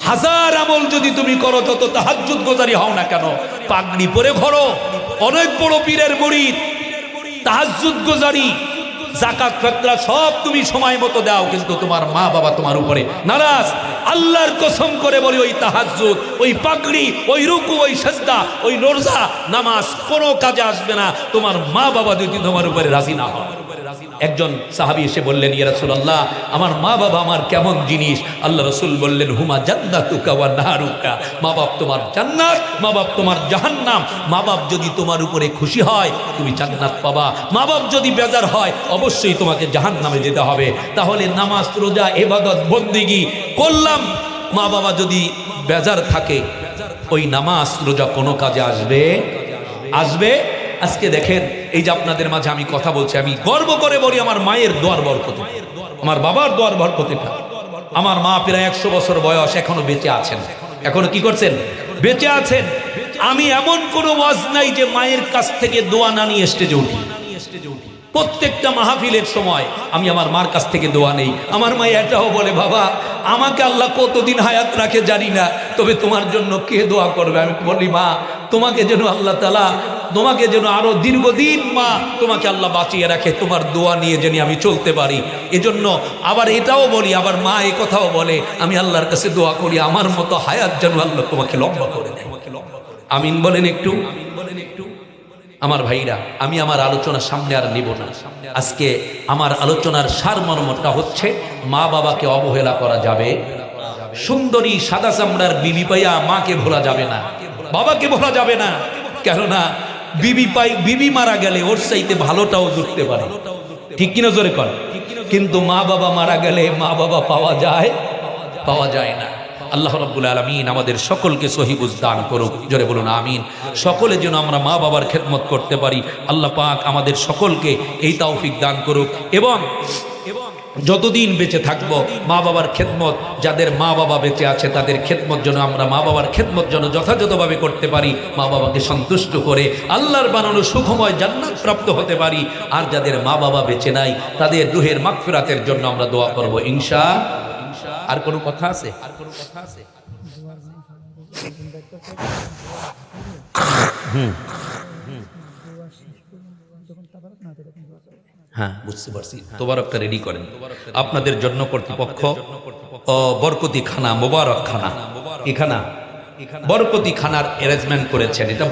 হাজার আমল যদি তুমি করো, তত তাহাজ্জুদ গোজারি হও না কেন, পাগড়ি পরে ঘরো, অনেক বড় পীরের মুরিদ, তাহাজ্জুদ গোজারি, যাকাত ফিতরা সব তুমি সময় মতো দাও, কিন্তু তোমার মা বাবা তোমার উপরে নারাজ। আল্লাহর কসম করে বলি, ওই তাহাজ্জুদ, ওই পাগড়ি, ওই রুকু, ওই সাজদা, ওই রোজা, নামাজ কোনো কাজে আসবে না তোমার মা বাবা যদি তোমার উপরে রাজি না হয়। একজন সাহাবী এসে বললেন, ইয়া রাসূলুল্লাহ, আমার মা বাবা আমার কেমন জিনিস? আল্লাহ রাসূল বললেন, হুমা জান্নাতুকা ওয়া নারুকা, মা বাপ তোমার জান্নাত, মা বাপ তোমার জাহান্নাম। মা বাপ যদি তোমার উপরে খুশি হয় তুমি জান্নাত পাবা, মা বাপ যদি বেজার হয় অবশ্যই তোমাকে জাহান্নামে যেতে হবে। তাহলে নামাজ, রোজা, ইবাদত, বন্দেগী করলাম, মা বাবা যদি বেজার থাকে, ওই নামাজ রোজা কোনো কাজে আসবে? আজকে দেখেন, এই যে আপনাদের মাঝে আমি কথা বলছি, আমি গর্ব করে বলি, আমার মায়ের দোয়ার বরকত, আমার বাবার দোয়ার বরকতে। আমার মা প্রায় 100 বছর বয়স, এখনো বেঁচে আছেন। এখনো কি করছেন? বেঁচে আছেন। আমি এমন কোনো ওয়াজ নাই যে মায়ের কাছ থেকে দোয়া না নিয়ে স্টেজে উঠি। প্রত্যেকটা মাহফিলের সময় আমি আমার মার কাছ থেকে দোয়া নেই। আমার মা এটাও বলে, বাবা আমাকে আল্লাহ কতদিন হায়াত রাখে জানি না, তবে তোমার জন্য কে দোয়া করবে? আমি বলি, মা তোমাকে যেন আল্লাহ তাআলা, তোমাকে যেন আরো দীর্ঘদিন মা তোমাকে আল্লাহ বাঁচিয়ে রাখে, তোমার দোয়া নিয়ে যেন আমি চলতে পারি। এজন্য আবার এটাও বলি, আবার মা এই কথাও বলে, আমি আল্লাহর কাছে দোয়া করি আমার মতো হায়াত যেন আল্লাহ তোমাকে লম্বা করে দেয়। আমিন বলেন একটু। আমার ভাইরা, আমি আমার আলোচনা সামনে আর নিব না। আজকে আমার আলোচনার সারমর্মটা হচ্ছে, মা বাবাকে অবহেলা করা যাবে? সুন্দরী সাদা চামড়ার বিবি পাইয়া মাকে ভোলা যাবে না, বাবাকে ভোলা যাবে না। কেননা বিবি মারা গেলে ওর চাইতে ভালোটাও জুটতে পারে, ঠিক কিনা জোরে কর। কিন্তু মা বাবা মারা গেলে মা বাবা পাওয়া যায় না। আল্লাহ রাব্বুল আলামিন আমাদের সকলকে সহি বুঝ দান করুক, জোরে বলুন আমিন। সকলে যেন আমরা মা বাবার খেদমত করতে পারি, আল্লাহ পাক আমাদের সকলকে এই তৌফিক দান করুক। এবং যতদিন বেঁচে থাকবো মা বাবার খেদমত, যাদের মা বাবা বেঁচে আছে তাদের খেদমত যেন আমরা মা বাবার খেদমত যেন যথাযথভাবে করতে পারি, মা বাবাকে সন্তুষ্ট করে আল্লাহর বানানো সুখময় জান্নাত প্রাপ্ত হতে পারি। আর যাদের মা বাবা বেঁচে নাই তাদের রুহের মাগফিরাতের জন্য আমরা দোয়া করব ইনশাআল্লাহ। আর কোনো কথা আছে? হ্যাঁ, বুঝতে পারছি। তোবারকটা রেডি করেন আপনাদের জন্য। কর্তৃপক্ষ বরকতি খানা, মোবারক খানা, এখানা বরকতি খানার অ্যারেঞ্জমেন্ট করেছেন। এটা